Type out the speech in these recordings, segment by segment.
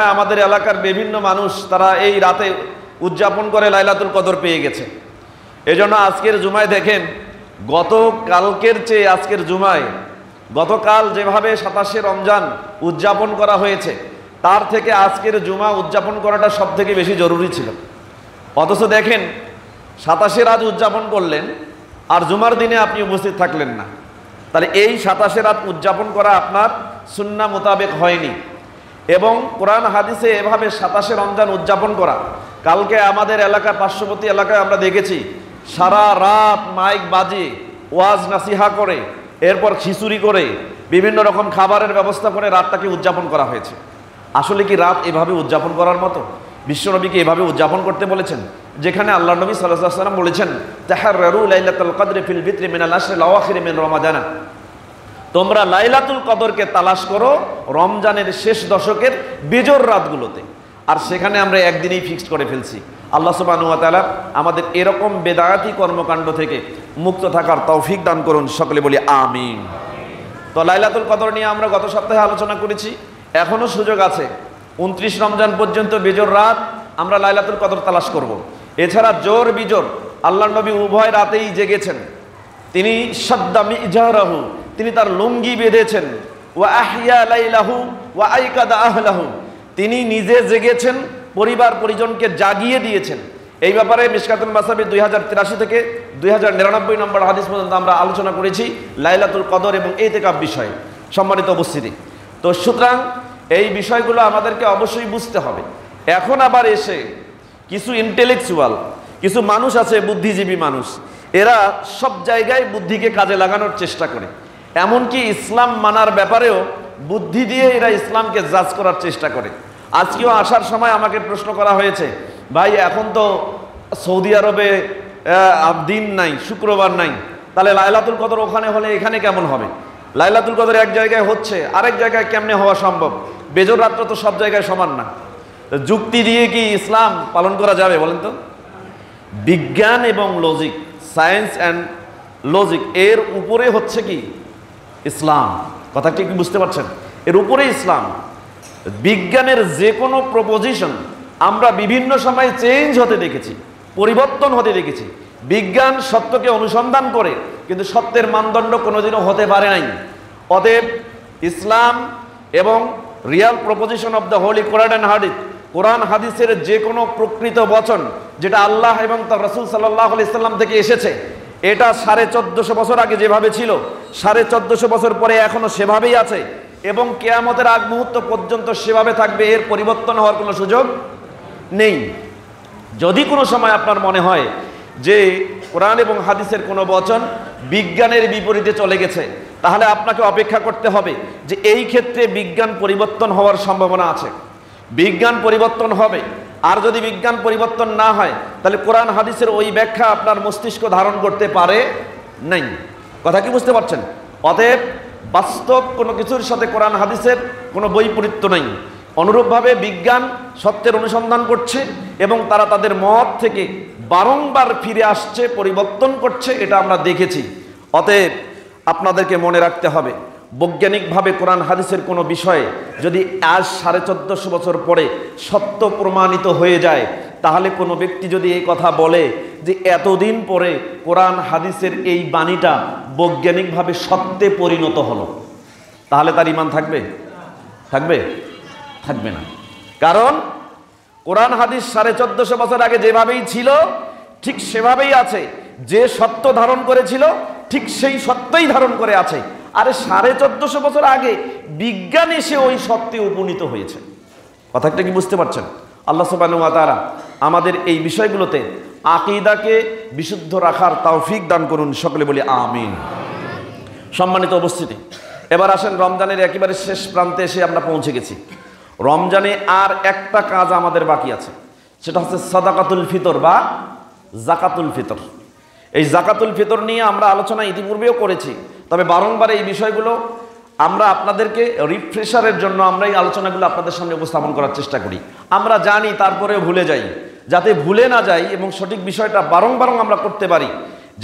আমাদের এলাকার বিভিন্ন মানুষ তারা এই রাতে উদযাপন করে লাইলাতুল কদর পেয়ে গেছে। এজন্য আজকের জুমায় দেখেন, গতকালকের চেয়ে আজকের জুমায় গতকাল যেভাবে 27শে রমজান উদযাপন করা হয়েছে, তার থেকে আজকের জুমা উদযাপন করাটা সব থেকে বেশি জরুরি ছিল। অথচ দেখেন 27শে রাত উদযাপন করলেন আর জুমার দিনে আপনি উপস্থিত থাকলেন না। তাহলে এই 27শে রাত উদযাপন করা আপনার সুন্নাহ মোতাবেক হয়নি। এবং কোরআন হাদিসে এভাবে 27শে রমজান উদযাপন করা, কালকে আমাদের এলাকায় পার্শ্ববর্তী এলাকায় আমরা দেখেছি সারা রাত মাইক বাজিয়ে ওয়াজ নাসিহা করে, এরপর খিচুড়ি করে, বিভিন্ন রকম খাবারের ব্যবস্থা করে রাতটাকে উদযাপন করা হয়েছে। আসলে কি রাত এভাবে উদযাপন করার মতো? বিশ্বনবীকে এভাবে উদযাপন করতে বলেছেন, যেখানে আল্লাহ নবী সাল্লাল্লাহু আলাইহি ওয়াসাল্লাম বলেছেন, তাহাররু লাইলাতুল কদরি ফিল বিত্রি মিনাল আশরিল আওয়াখির মিন রমাদান, তোমরা লাইলাতুল কদরকে তালাশ করো রমজানের শেষ দশকের বিজোর রাতগুলোতে। আর সেখানে আমরা একদিনেই ফিক্সড করে ফেলছি। আল্লাহ সুবহানাহু ওয়া তাআলা আমাদের এরকম বেদায়াতি কর্মকাণ্ড থেকে মুক্ত থাকার তৌফিক দান করুন, সকলে বলি আমিন। তো লাইলাতুল কদর নিয়ে আমরা গত সপ্তাহে আলোচনা করেছি, এখনো সুযোগ আছে। 29 রমজান পর্যন্ত বিজোর রাত আমরা লাইলাতুল কদর তালাশ করব। এছাড়া জোর বিজোর আল্লাহর নবী উভয় রাতেই জেগেছেন। তিনি শাদ্দা মিজারাহু, তিনি তার লুঙ্গি বেঁধেছেন, ওয়া আহিয়া লাইলাহু ওয়া আইকাদা আহলাহু, তিনি নিজে জেগেছেন, পরিবার পরিজনকে জাগিয়ে দিয়েছেন। এই ব্যাপারে মিশকাতুল মাসাবি 2083 থেকে 2099 নম্বর হাদিস পর্যন্ত আমরা আলোচনা করেছি লাইলাতুল কদর এবং ইতিকাফ বিষয়ে। সম্মানিত উপস্থিতি, তো সুতরাং এই বিষয়গুলো আমাদেরকে অবশ্যই বুঝতে হবে। এখন আবার এসে কিছু ইন্টেলেকচুয়াল কিছু মানুষ আছে, বুদ্ধিজীবী মানুষ, এরা সব জায়গায় বুদ্ধিকে কাজে লাগানোর চেষ্টা করে। এমনকি ইসলাম মানার ব্যাপারেও বুদ্ধি দিয়ে এরা ইসলামকে জাজ করার চেষ্টা করে। আজকেও আসার সময় আমাকে প্রশ্ন করা হয়েছে, ভাই এখন তো সৌদি আরবে দিন নাই, শুক্রবার নাই, তাহলে লাইলাতুল কদর ওখানে হলে এখানে কেমন হবে? লাইলাতুল কদর এক জায়গায় হচ্ছে, আরেক জায়গায় কেমনে হওয়া সম্ভব? বেজোর রাত্র তো সব জায়গায় সমান না। যুক্তি দিয়ে কি ইসলাম পালন করা যাবে বলেন তো? বিজ্ঞান এবং লজিক, সায়েন্স অ্যান্ড লজিক, এর উপরে হচ্ছে কি ইসলাম। কথা কি বুঝতে পারছেন? এর উপরে ইসলাম। বিজ্ঞানের যে কোনো প্রপোজিশন আমরা বিভিন্ন সময় চেঞ্জ হতে দেখেছি, পরিবর্তন হতে দেখেছি। বিজ্ঞান সত্যকে অনুসন্ধান করে, কিন্তু সত্যের মানদণ্ড কোনোদিনও হতে পারে নাই। অতএব ইসলাম এবং Real proposition of the Holi Quran and হাদিস, কোরআন হাদিসের যে কোনো প্রকৃত বচন যেটা আল্লাহ এবং তার রাসূল সাল্লাল্লাহু আলাইহি সাল্লাম থেকে এসেছে, এটা 1450 বছর আগে যেভাবে ছিল, 1450 বছর পরে এখনো সেভাবেই আছে এবং কিয়ামতের আগ মুহূর্ত পর্যন্ত সেভাবে থাকবে। এর পরিবর্তন হওয়ার কোনো সুযোগ নেই। যদি কোনো সময় আপনার মনে হয় যে কোরআন এবং হাদিসের কোনো বচন বিজ্ঞানের বিপরীতে চলে গেছে, তাহলে আপনাকে অপেক্ষা করতে হবে যে এই ক্ষেত্রে বিজ্ঞান পরিবর্তন হওয়ার সম্ভাবনা আছে। বিজ্ঞান পরিবর্তন হবে। আর যদি বিজ্ঞান পরিবর্তন না হয়, তাহলে কোরআন হাদিসের ওই ব্যাখ্যা আপনার মস্তিষ্ক ধারণ করতে পারে নাই। কথা কি বুঝতে পারছেন? অতএব বাস্তব কোনো কিছুর সাথে কোরআন হাদিসের কোনো বৈপরীত্য নেই। অনুরূপভাবে বিজ্ঞান সত্যের অনুসন্ধান করছে এবং তারা তাদের মত থেকে বারংবার ফিরে আসছে, পরিবর্তন করছে, এটা আমরা দেখেছি। অতএব আপনাদেরকে মনে রাখতে হবে, বৈজ্ঞানিকভাবে কোরআন হাদিসের কোনো বিষয়ে যদি আজ 1450 বছর পরে সত্য প্রমাণিত হয়ে যায়, তাহলে কোনো ব্যক্তি যদি এই কথা বলে যে এতদিন পরে কোরআন হাদিসের এই বাণীটা বৈজ্ঞানিকভাবে সত্যে পরিণত হলো, তাহলে তার ঈমান থাকবে? থাকবে? থাকবে না। কারণ কোরআন হাদিস 1450 বছর আগে যেভাবেই ছিল ঠিক সেভাবেই আছে। যে সত্য ধারণ করেছিল ঠিক সেই সত্যই ধারণ করে আছে। আরে 1450 বছর আগে বিজ্ঞান এসে ওই সত্যে উপনীত হয়েছে। কথাটা কি বুঝতে পারছেন? আল্লাহ সুবহানাহু ওয়া তাআলা আমাদের এই বিষয়গুলোতে আকীদাকে বিশুদ্ধ রাখার তৌফিক দান করুন, সকলে বলি আমিন। সম্মানিত উপস্থিতি, এবার আসেন রমজানের একেবারে শেষ প্রান্তে এসে আমরা পৌঁছে গেছি। রমজানে আর একটা কাজ আমাদের বাকি আছে, সেটা হচ্ছে সাদাকাতুল ফিতর বা জাকাতুল ফিতর। এই জাকাতুল ফিতর নিয়ে আমরা আলোচনা ইতিপূর্বেও করেছি, তবে বারংবার এই বিষয়গুলো আমরা আপনাদেরকে রিফ্রেশারের জন্য আমরা এই আলোচনাগুলো আপনাদের সামনে উপস্থাপন করার চেষ্টা করি। আমরা জানি, তারপরেও ভুলে যাই। যাতে ভুলে না যাই এবং সঠিক বিষয়টা বারংবার আমরা করতে পারি,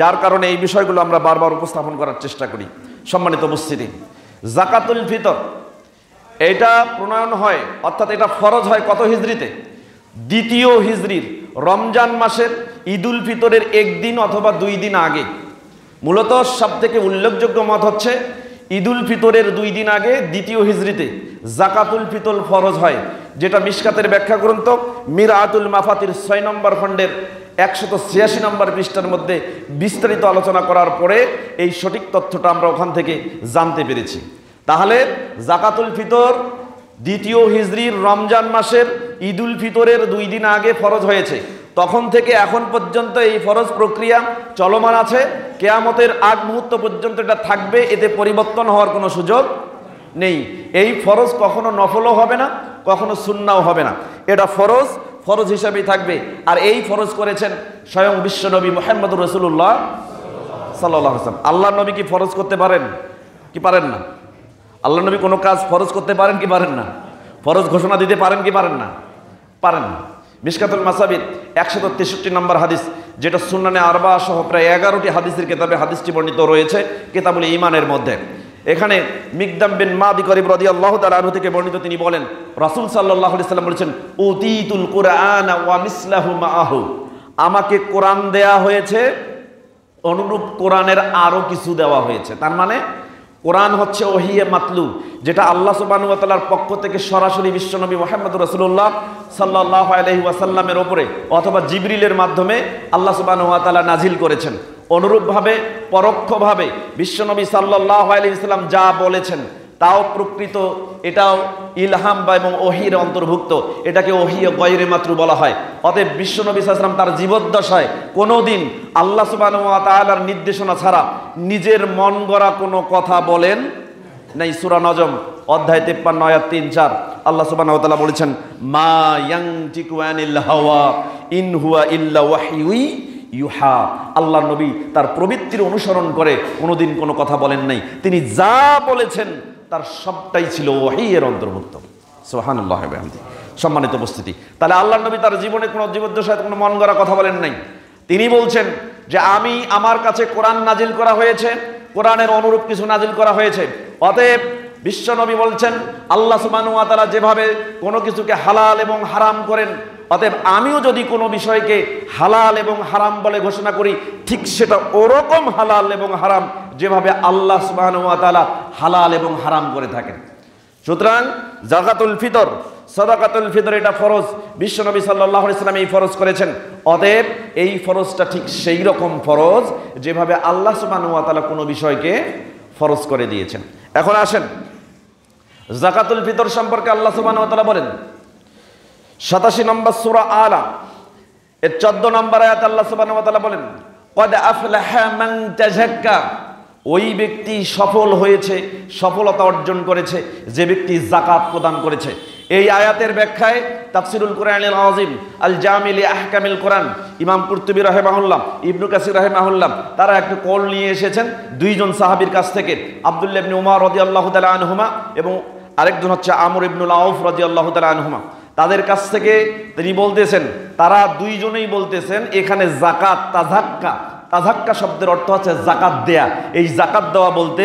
যার কারণে এই বিষয়গুলো আমরা বারবার উপস্থাপন করার চেষ্টা করি। সম্মানিত উপস্থিতি, জাকাতুল ফিতর এটা প্রণয়ন হয়, অর্থাৎ এটা ফরজ হয় কত হিজরিতে? দ্বিতীয় হিজরির রমজান মাসের ঈদুল ফিতরের একদিন অথবা 2 দিন আগে। মূলত সব থেকে উল্লেখযোগ্য মত হচ্ছে ঈদুল ফিতরের 2 দিন আগে দ্বিতীয় হিজরিতে জাকাতুল ফিতর ফরজ হয়, যেটা মিশকাতের ব্যাখ্যা গ্রন্থ মিরআতুল মাফাতির 6 নম্বর খণ্ডের 186 নম্বর পৃষ্ঠার মধ্যে বিস্তারিত আলোচনা করার পরে এই সঠিক তথ্যটা আমরা ওখান থেকে জানতে পেরেছি। তাহলে জাকাতুল ফিতর দ্বিতীয় হিজরির রমজান মাসের ঈদুল ফিতরের 2 দিন আগে ফরজ হয়েছে। তখন থেকে এখন পর্যন্ত এই ফরজ প্রক্রিয়া চলমান আছে। কিয়ামতের আগ মুহূর্ত পর্যন্ত এটা থাকবে, এতে পরিবর্তন হওয়ার কোনো সুযোগ নেই। এই ফরজ কখনো নফলও হবে না, কখনো সুন্নাও হবে না, এটা ফরজ ফরজ হিসাবেই থাকবে। আর এই ফরজ করেছেন স্বয়ং বিশ্বনবী মুহাম্মদুর রাসূলুল্লাহ সাল্লাল্লাহু আলাইহি ওয়াসাল্লাম। আল্লাহর নবী কি ফরজ করতে পারেন কি পারেন না? আল্লাহর নবী কোনো কাজ ফরজ করতে পারেন কি পারেন না? ফরজ ঘোষণা দিতে পারেন কি পারেন না? পারেন না। মিশকাতুল মাসাবির 163 নম্বর হাদিস, যেটা সুন্নানে আরবা সহ প্রায় 11টি হাদিসের কিতাবে হাদিসটি বর্ণিত রয়েছে কিতাবুল ঈমানের মধ্যে। এখানে মিকদাম বিন মাদি করিব রাদিয়াল্লাহু তাআলা আনহু থেকে বর্ণিত, তিনি বলেন রাসূল সাল্লাল্লাহু আলাইহি ওয়াসাল্লাম বলেছেন উতীতুল কুরআনা ওয়া মিসলাহু মাআহু, আমাকে কোরআন দেয়া হয়েছে, অনুরূপ কোরআনের আরো কিছু দেওয়া হয়েছে। তার মানে কোরআন হচ্ছে ওহিয়ে মাতলু, যেটা আল্লাহ সুবহানাহু ওয়া তাআলার পক্ষ থেকে সরাসরি বিশ্বনবী মুহাম্মদুর রাসূলুল্লাহ সাল্লাল্লাহু আলাইহি ওয়াসাল্লামের ওপরে অথবা জিবরিলের মাধ্যমে আল্লাহ সুবহানাহু ওয়া তাআলা নাজিল করেছেন। অনুরূপভাবে পরোক্ষভাবে বিশ্বনবী সাল্লাল্লাহু আলাইহি ওয়াসাল্লাম যা বলেছেন তাও প্রকৃত, এটাও ইলহাম বা এবং ওহির অন্তর্ভুক্ত, এটাকে ওহিয়ে গায়রে মাতলু বলা হয়। অতএব বিশ্বনবী সাল্লাল্লাহু আলাইহি ওয়াসাল্লাম তার জীবদ্দশায় কোনোদিন আল্লাহ সুবহানাহু ওয়া তাআলার নির্দেশনা ছাড়া নিজের মন গড়া কোনো কথা বলেন নাই। সূরা নজম অধ্যায় 53 আয়াত 3-4 আল্লাহ সুবহানাহু ওয়া তাআলা বলেছেন মা ইয়ানতিকু আনিল হাওয়া ইন হুয়া ইল্লা ওয়াহয়ুই ইউহা। আল্লাহ নবী তার প্রবৃত্তির অনুসরণ করে কোনোদিন কোনো কথা বলেন নাই, তিনি যা বলেছেন তার সবটাই ছিল ওহীর অন্তর্ভুক্ত। সুবহানাল্লাহ ওয়া বিহামদিহি। সম্মানিত উপস্থিতি, তাহলে আল্লাহ নবী তার জীবনে কোনো জীবদ্দশায় কোনো মন গড়া কথা বলেন নাই। তিনি বলছেন যে আমার কাছে কোরআন নাজিল করা হয়েছে, কোরআনের অনুরূপ কিছু নাজিল করা হয়েছে। অতএব বিশ্বনবী বলছেন আল্লাহ সুবহানাহু ওয়া তাআলা যেভাবে কোনো কিছুকে হালাল এবং হারাম করেন, অতএব আমিও যদি কোনো বিষয়কে হালাল এবং হারাম বলে ঘোষণা করি, ঠিক সেটা ওরকম হালাল এবং হারাম যেভাবে আল্লাহ সুবহানাহু ওয়া তাআলা হালাল এবং হারাম করে থাকেন। সুতরাং জাকাতুল ফিতর, সাদাকাতুল ফিতর এটা ফরজ, বিশ্বনবী সাল্লাল্লাহু আলাইহি ওয়াসাল্লাম এই ফরজ করেছেন। অতএব এই ফরজটা ঠিক সেই রকম ফরজ যেভাবে আল্লাহ সুবহানাহু ওয়া তাআলা কোনো বিষয়কে ফরজ করে দিয়েছেন। এখন আসেন জাকাতুল ফিতর সম্পর্কে আল্লাহ সুবহানাহু ওয়া তাআলা বলেন 87 নম্বর সূরা আলা এর 14 নম্বর আয়াতে আল্লাহ সুবহানাহু ওয়া তাআলা বলেন ক্বাদ আফলাহা মান তাযাক্কা, ওই ব্যক্তি সফল হয়েছে, সফলতা অর্জন করেছে যে ব্যক্তি যাকাত প্রদান করেছে। এই আয়াতের ব্যাখ্যায় তাফসিরুল কোরআনুল আযীম আল জামি লি আহকামিল কোরআন ইমাম কুরতুবী রাহিমাহুল্লাহ, ইবনু কাসির রাহিমাহুল্লাহ তারা একটা কল নিয়ে এসেছেন দুইজন সাহাবীর কাছ থেকে, আব্দুল্লাহ ইবনে উমর রাদিয়াল্লাহু তাআলা আনহুমা এবং আরেকজন হচ্ছে আমর ইবনুল আউফ রাদিয়াল্লাহু তাআলা আনহুমা। তাদের কাছ থেকে তিনি বলতেছেন, তারা দুইজনেই বলতেছেন এখানে যাকাত তাযাক্কা, তাযাক্কা শব্দের অর্থ হচ্ছে যাকাত দেয়া। এই যাকাত দেওয়া বলতে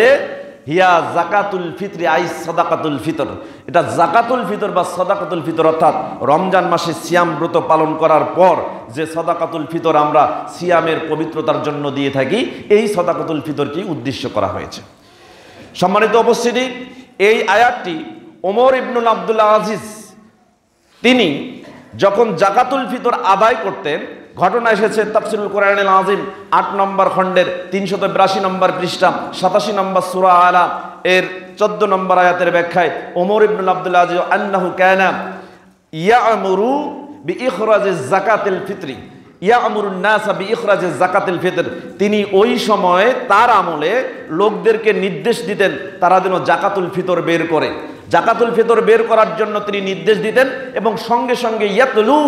হিয়া যাকাতুল ফিতরি আই সাদাকাতুল ফিতর, এটা যাকাতুল ফিতর বা সাদাকাতুল ফিতর, অর্থাৎ রমজান মাসে সিয়াম ব্রত পালন করার পর যে সাদাকাতুল ফিতর আমরা সিয়ামের পবিত্রতার জন্য দিয়ে থাকি, এই সাদাকাতুল ফিতরকে উদ্দেশ্য করা হয়েছে। সম্মানিত উপস্থিতি, এই আয়াতটি ওমর ইবনুল আব্দুল আজিজ তিনি যখন জাকাতুল ফিতর আদায় করতেন, ঘটনা এসেছে তাফসিরুল কোরআনুল আযীম 8 নম্বর খণ্ডের 382 নম্বর পৃষ্ঠা 87 নম্বর সূরা আলা এর 14 নম্বর আয়াতের ব্যাখ্যায় ওমর ইবনুল আব্দুল আজিজ আন্নাহু কানা ইয়া'মুরু বিইখরাজিজ যাকাতিল ফিতরি ইয়া'মুরুন নাসা বিইখরাজিজ যাকাতিল ফিতর, তিনি ওই সময় তার আমলে লোকদেরকে নির্দেশ দিতেন তারা যেন জাকাতুল ফিতর বের করে। জাকাতুল ফিতর বের করার জন্য তিনি নির্দেশ দিতেন এবং সঙ্গে সঙ্গে ইয়াতলু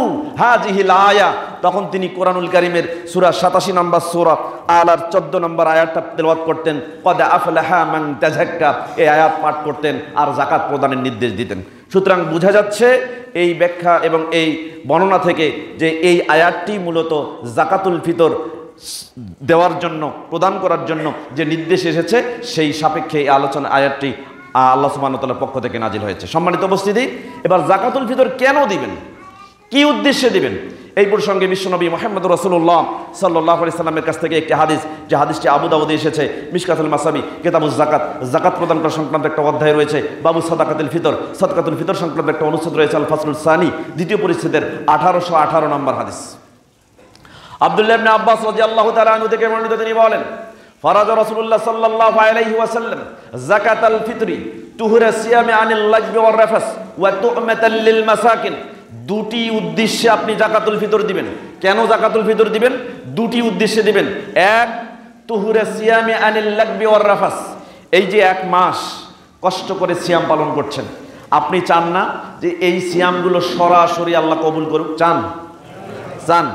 হাযিহিল আয়া, তখন তিনি কোরআনুল কারীমের সূরা 87 নম্বর সূরা আলার 14 নম্বর আয়াতটা তেলাওয়াত করতেন, ক্বাদ আফলাহা মান তাযাক্কা, এই আয়াত পাঠ করতেন আর যাকাত প্রদানের নির্দেশ দিতেন। সুতরাং বোঝা যাচ্ছে এই ব্যাখ্যা এবং এই বর্ণনা থেকে যে এই আয়াতটি মূলত জাকাতুল ফিতর দেওয়ার জন্য, প্রদান করার জন্য যে নির্দেশ এসেছে সেই সাপেক্ষে এই আলোচনা আয়াতটি আল্লাহ সুবহানাহু ওয়া তাআলার পক্ষ থেকে নাজিল হয়েছে। সম্মানিত উপস্থিতি, এবার যাকাতুল ফিতর কেন দিবেন, কি উদ্দেশ্যে দিবেন, এই প্রসঙ্গে বিশ্বনবী মুহাম্মদ রাসূলুল্লাহ সাল্লাল্লাহু আলাইহি সাল্লামের কাছ থেকে একটি হাদিস, যে হাদিসটি আবু দাউদে এসেছে, মিশকাতুল মাসাবি কিতাবুজ যাকাত, যাকাত প্রদান করা সংক্রান্ত একটা অধ্যায় রয়েছে, বাবু সাদাকাতুল ফিতর, সাদকাতুল ফিতর সংক্রান্ত একটা অনুচ্ছেদ রয়েছে, আল ফাসলুস সানি, দ্বিতীয় পরিচ্ছেদের 1818 নম্বর হাদিস। আব্দুল্লাহ ইবনে আব্বাস রাদিয়াল্লাহু তাআলা আনহু থেকে বর্ণিত, তিনি বলেন, ফারাজা রাসূলুল্লাহ সাল্লাল্লাহু আলাইহি ওয়াসাল্লাম যাকাতাল ফিতরি তুহরা সিয়ামি আনিল লাগবি ওয়ার রাফাস ওয়া তু'মাতাল লিল মাসাকিন। দুটি উদ্দেশ্যে আপনি যাকাতুল ফিতর দিবেন। কেন যাকাতুল ফিতর দিবেন? দুটি উদ্দেশ্যে দিবেন। এক, তুহুরা সিয়ামি আনিল লাগবি ওয়ার রাফাস, এই যে এক মাস কষ্ট করে সিয়াম পালন করছেন, আপনি চান না যে এই সিয়ামগুলো সরাসরি আল্লাহ কবুল করুক? চান?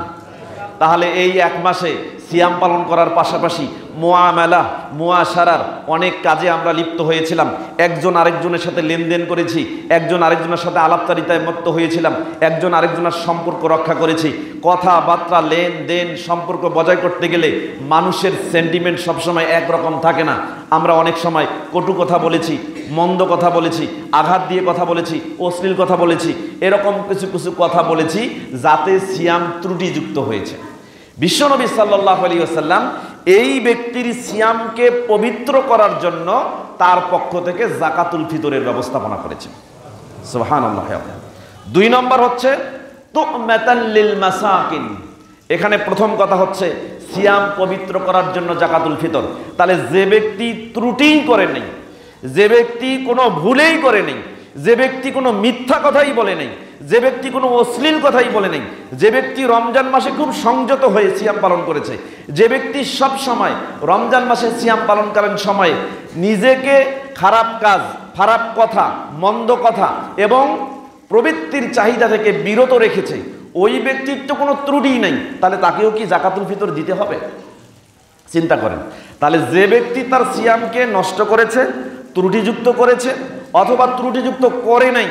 তাহলে এই এক মাসে সিয়াম পালন করার পাশাপাশি মুআমালা মুআশারার অনেক কাজে আমরা লিপ্ত হয়েছিলাম, একজন আরেকজনের সাথে লেনদেন করেছি, একজন আরেকজনের সাথে আলাপচারিতায় মত্ত হয়েছিলাম, একজন আরেকজনের সম্পর্ক রক্ষা করেছি। কথাবার্তা, লেনদেন, সম্পর্ক বজায় করতে গেলে মানুষের সেন্টিমেন্ট সবসময় একরকম থাকে না। আমরা অনেক সময় কটু কথা বলেছি, মন্দ কথা বলেছি, আঘাত দিয়ে কথা বলেছি, অশ্লীল কথা বলেছি, এরকম কিছু কিছু কথা বলেছি যাতে সিয়াম ত্রুটিযুক্ত হয়েছে। বিশ্বনবী সাল্লাল্লাহু আলাইহি ওয়াসাল্লাম এই ব্যক্তির সিয়ামকে পবিত্র করার জন্য তার পক্ষ থেকে যাকাতুল ফিতরের ব্যবস্থাপনা করেছেন। সুবহানাল্লাহ। দুই নম্বর হচ্ছে তু'মাতাল লিল মাসাকিন। এখানে প্রথম কথা হচ্ছে সিয়াম পবিত্র করার জন্য যাকাতুল ফিতর। তাহলে যে ব্যক্তি ত্রুটিই করে নেই, যে ব্যক্তি কোনো ভুলেই করে নেই, যে ব্যক্তি কোনো মিথ্যা কথাই বলে নেই, যে ব্যক্তি কোনো অশ্লীল কথাই বলে নেই, যে ব্যক্তি রমজান মাসে খুব সংযত হয়ে সিয়াম পালন করেছে, যে ব্যক্তি সব সময় রমজান মাসে সিয়াম পালনকালীন সময়ে নিজেকে খারাপ কাজ, খারাপ কথা, মন্দ কথা এবং প্রবৃত্তির চাহিদা থেকে বিরত রেখেছে, ওই ব্যক্তির তো কোনো ত্রুটিই নেই, তাহলে তাকেও কি যাকাতুল ফিতর দিতে হবে? চিন্তা করেন। তাহলে যে ব্যক্তি তার সিয়ামকে নষ্ট করেছে, ত্রুটিযুক্ত করেছে অথবা ত্রুটিযুক্ত করে নাই,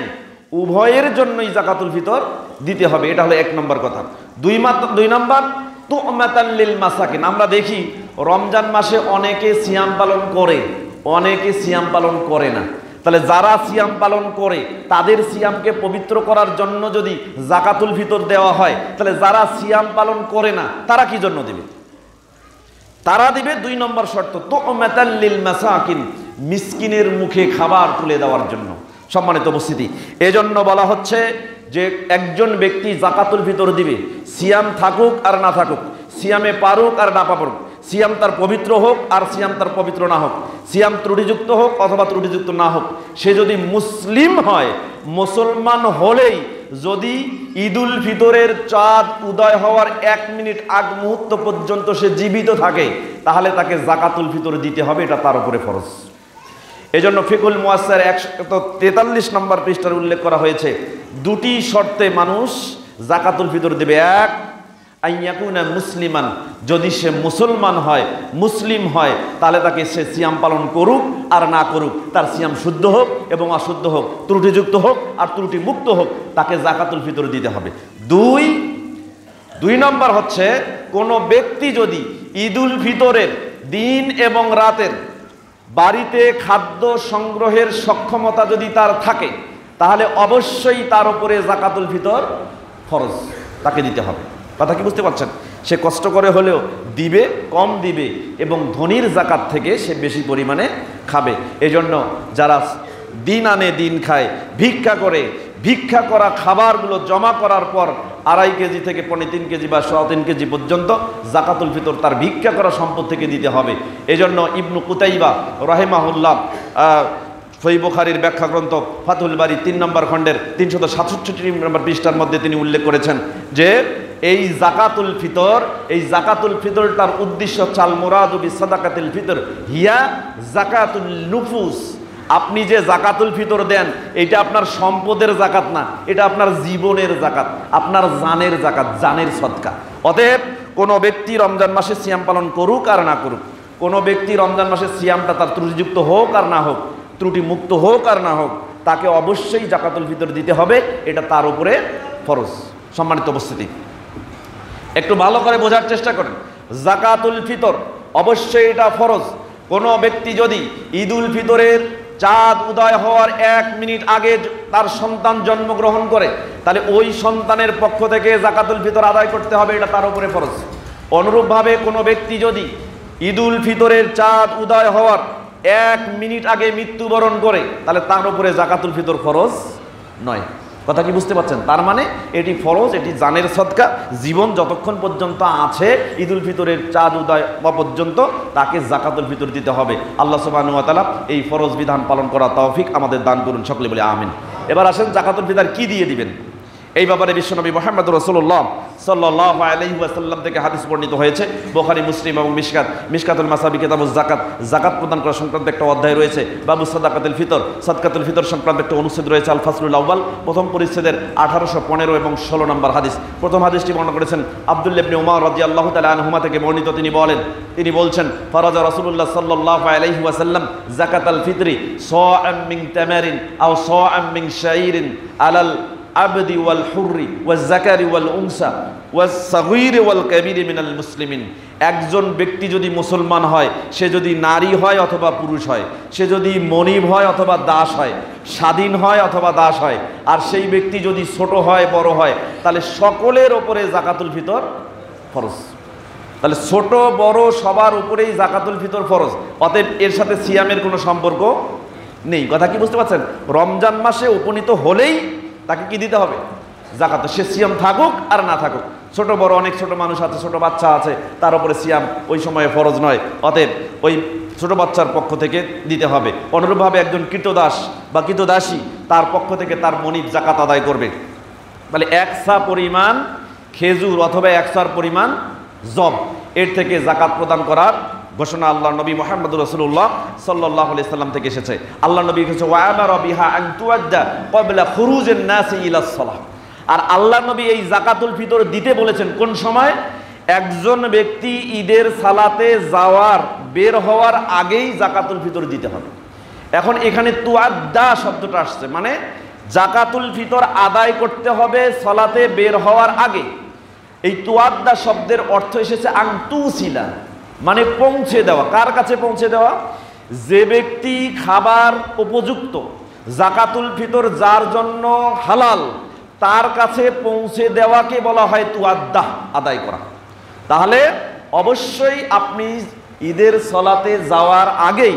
উভয়ের জন্যই যাকাতুল ফিতর দিতে হবে। এটা হলো এক নম্বর কথা। দুই নম্বর তু'মাতাল লিল মাসাকিন। আমরা দেখি রমজান মাসে অনেকে সিয়াম পালন করে, অনেকে সিয়াম পালন করে না। তাহলে যারা সিয়াম পালন করে তাদের সিয়ামকে পবিত্র করার জন্য যদি যাকাতুল ফিতর দেওয়া হয়, তাহলে যারা সিয়াম পালন করে না তারা কি জন্য দিবে? তারা দিবে দুই নম্বর শর্ত, তু'মাতাল লিল মাসাকিন, মিসকিনের মুখে খাবার তুলে দেওয়ার জন্য। সম্মানিত উপস্থিতি, এজন্য বলা হচ্ছে যে একজন ব্যক্তি যাকাতুল ফিতর দিবে, সিয়াম থাকুক আর না থাকুক, সিয়ামে পারুক আর না পারুক, সিয়াম তার পবিত্র হোক আর সিয়াম তার পবিত্র না হোক, সিয়াম ত্রুটিযুক্ত হোক অথবা ত্রুটিযুক্ত না হোক, সে যদি মুসলিম হয়, মুসলমান হলেই যদি ঈদুল ফিতরের চাঁদ উদয় হওয়ার 1 মিনিট আগ মুহূর্ত পর্যন্ত সে জীবিত থাকে, তাহলে তাকে যাকাতুল ফিতর দিতে হবে, এটা তার উপরে ফরজ। এজন্য ফিকুল মুয়াসসার 143 নম্বর পৃষ্ঠার উল্লেখ করা হয়েছে, দুটি শর্তে মানুষ যাকাতুল ফিতর দেবে। এক, আইয়াকুনা মুসলিমান, যদি সে মুসলমান হয়, মুসলিম হয়, তাহলে তাকে সে সিয়াম পালন করুক আর না করুক, তার সিয়াম শুদ্ধ হোক এবং অশুদ্ধ হোক, ত্রুটিযুক্ত হোক আর ত্রুটি মুক্ত হোক, তাকে যাকাতুল ফিতর দিতে হবে। দুই নম্বর হচ্ছে কোনো ব্যক্তি যদি ঈদুল ফিতরের দিন এবং রাতের বাড়িতে খাদ্য সংগ্রহের সক্ষমতা যদি তার থাকে, তাহলে অবশ্যই তার উপরে যাকাতুল ফিতর ফরজ, তাকে দিতে হবে। কথা কি বুঝতে পারছেন? সে কষ্ট করে হলেও দিবে, কম দিবে এবং ধনীর যাকাত থেকে সে বেশি পরিমাণে খাবে। এজন্য যারা দিন আনে দিন খায়, ভিক্ষা করে, ভিক্ষা করা খাবারগুলো জমা করার পর 2.5 কেজি থেকে 3.5 কেজি বা 3.25 কেজি পর্যন্ত যাকাতুল ফিতর তার ভিক্ষা করা সম্পদ থেকে দিতে হবে। এজন্য ইবনু কুতাইবা রাহিমাহুল্লাহ সহিহ বুখারীর ব্যাখ্যা গ্রন্থ ফাতহুল বারী 3 নম্বর খণ্ডের 367 নম্বর পৃষ্ঠার মধ্যে তিনি উল্লেখ করেছেন যে এই যাকাতুল ফিতরটার উদ্দেশ্য হচ্ছে আল মুরাদু বিসাদাকাতিল ফিতর হিয়া যাকাতুল নুফুস। আপনি যে যাকাতুল ফিতর দেন, এটা আপনার সম্পদের যাকাত না, এটা আপনার জীবনের যাকাত, আপনার জানের যাকাত, জানের সদকা। অতএব কোনো ব্যক্তি রমজান মাসে সিয়াম পালন করুক আর না করুক, কোনো ব্যক্তি রমজান মাসে সিয়ামটা তার ত্রুটিযুক্ত হোক আর না হোক, ত্রুটি মুক্ত হোক আর না হোক, তাকে অবশ্যই যাকাতুল ফিতর দিতে হবে, এটা তার উপরে ফরজ। সম্মানিত উপস্থিতি, একটু ভালো করে বোঝার চেষ্টা করেন। যাকাতুল ফিতর অবশ্যই এটা ফরজ। কোনো ব্যক্তি যদি ঈদুল ফিতরের চাঁদ উদয় হওয়ার 1 মিনিট আগে তার সন্তান জন্মগ্রহণ করে, তাহলে ওই সন্তানের পক্ষ থেকে যাকাতুল ফিতর আদায় করতে হবে, এটা তার উপরে ফরজ। অনুরূপভাবে কোনো ব্যক্তি যদি ঈদুল ফিতরের চাঁদ উদয় হওয়ার 1 মিনিট আগে মৃত্যুবরণ করে, তাহলে তার উপরে যাকাতুল ফিতর ফরজ নয়। কথা কি বুঝতে পারছেন? তার মানে এটি ফরজ, এটি জানের সদকা। জীবন যতক্ষণ পর্যন্ত আছে ঈদুল ফিতরের চাঁদ উদয় হওয়া পর্যন্ত তাকে যাকাতুল ফিতর দিতে হবে। আল্লাহ সুবহানাহু ওয়া তাআলা এই ফরজ বিধান পালন করার তৌফিক আমাদের দান করুন, সকলে বলে আমিন। এবার আসেন যাকাতুল ফিতর কি দিয়ে দিবেন, এই ব্যাপারে বিশ্বনবী মুহাম্মদ রাসূলুল্লাহ সাল্লাল্লাহু আলাইহি ওয়াসাল্লাম থেকে হাদিস বর্ণিত হয়েছে। বুখারী, মুসলিম এবং মিশকাতুল মাসাবি কিতাবুজ যাকাত, যাকাত প্রদান করা সংক্রান্ত একটা অধ্যায় রয়েছে। বাবু সাদাকাতুল ফিতর, সাদকাতুল ফিতর সংক্রান্ত একটা অনুচ্ছেদ রয়েছে আল ফাসলুল আউয়াল, প্রথম পরিচ্ছেদের 1815 এবং 16 নম্বর হাদিস। প্রথম হাদিসটি বর্ণনা করেছেন আব্দুল্লাহ ইবনে উমর রাদিয়াল্লাহু তাআলা আনহুমা থেকে বর্ণিত। তিনি বলছেন, ফারাজা রাসূলুল্লাহ সাল্লাল্লাহু আলাইহি ওয়াসাল্লাম যাকাতাল ফিতরি সাআম মিন তামারিন আও সাআম মিন শাইরিন আলাল আবদি ওয়াল হুররি ওয়াজ যাকারি ওয়াল উনসা ওয়াজ সাগীর ওয়াল কাবীর মিনাল মুসলিমিন। একজন ব্যক্তি যদি মুসলমান হয়, সে যদি নারী হয় অথবা পুরুষ হয়, সে যদি মনিব হয় অথবা দাস হয়, স্বাধীন হয় অথবা দাস হয়, আর সেই ব্যক্তি যদি ছোট হয় বড় হয়, তাহলে সকলের ওপরে যাকাতুল ফিতর ফরজ। তাহলে ছোট বড় সবার উপরেই যাকাতুল ফিতর ফরজ। অতএব এর সাথে সিয়ামের কোনো সম্পর্ক নেই। কথা কি বুঝতে পারছেন? রমজান মাসে উপনীত হলেই তাকে কি দিতে হবে? যাকাত। সে সিয়াম থাকুক আর না থাকুক, ছোট বড় অনেক ছোট মানুষ আছে, ছোট বাচ্চা আছে, তার উপরে সিয়াম ওই সময়ে ফরজ নয়। অতএব ওই ছোট বাচ্চার পক্ষ থেকে দিতে হবে। অনুরূপভাবে একজন কৃতদাস বা কৃতদাসী, তার পক্ষ থেকে তার মনিব যাকাত আদায় করবে। তাহলে 1 সা পরিমাণ খেজুর অথবা 1 সার পরিমাণ জব, এর থেকে যাকাত প্রদান করার ঘোষণা আল্লাহ নবী মুহাম্মদ রাসূলুল্লাহ সাল্লাল্লাহু আলাইহি সাল্লাম থেকে এসেছে। আল্লাহ নবী বলেছেন ওয়া আমারা বিহা আন তুআদ্দা ক্বাবলা খুরুজিন নাসি ইলা সালাহ। আর আল্লাহ নবী এই যাকাতুল ফিতর দিতে বলেছেন কোন সময়? একজন ব্যক্তি ঈদের সালাতে যাওয়ার বের হওয়ার আগেই যাকাতুল ফিতর দিতে হবে। এখন এখানে তুআদ্দা শব্দটা আসছে, মানে যাকাতুল ফিতর আদায় করতে হবে সালাতে বের হওয়ার আগে। এই তুআদ্দা শব্দের অর্থ এসেছে আনতুসিলা, মানে পৌঁছে দেওয়া। কার কাছে পৌঁছে দেওয়া? যে ব্যক্তি খাবার উপযুক্ত, যাকাতুল ফিতর যার জন্য হালাল, তার কাছে পৌঁছে দেওয়াকে বলা হয় তুআদ্দা, আদায় করা। তাহলে অবশ্যই আপনি ঈদের সালাতে যাওয়ার আগেই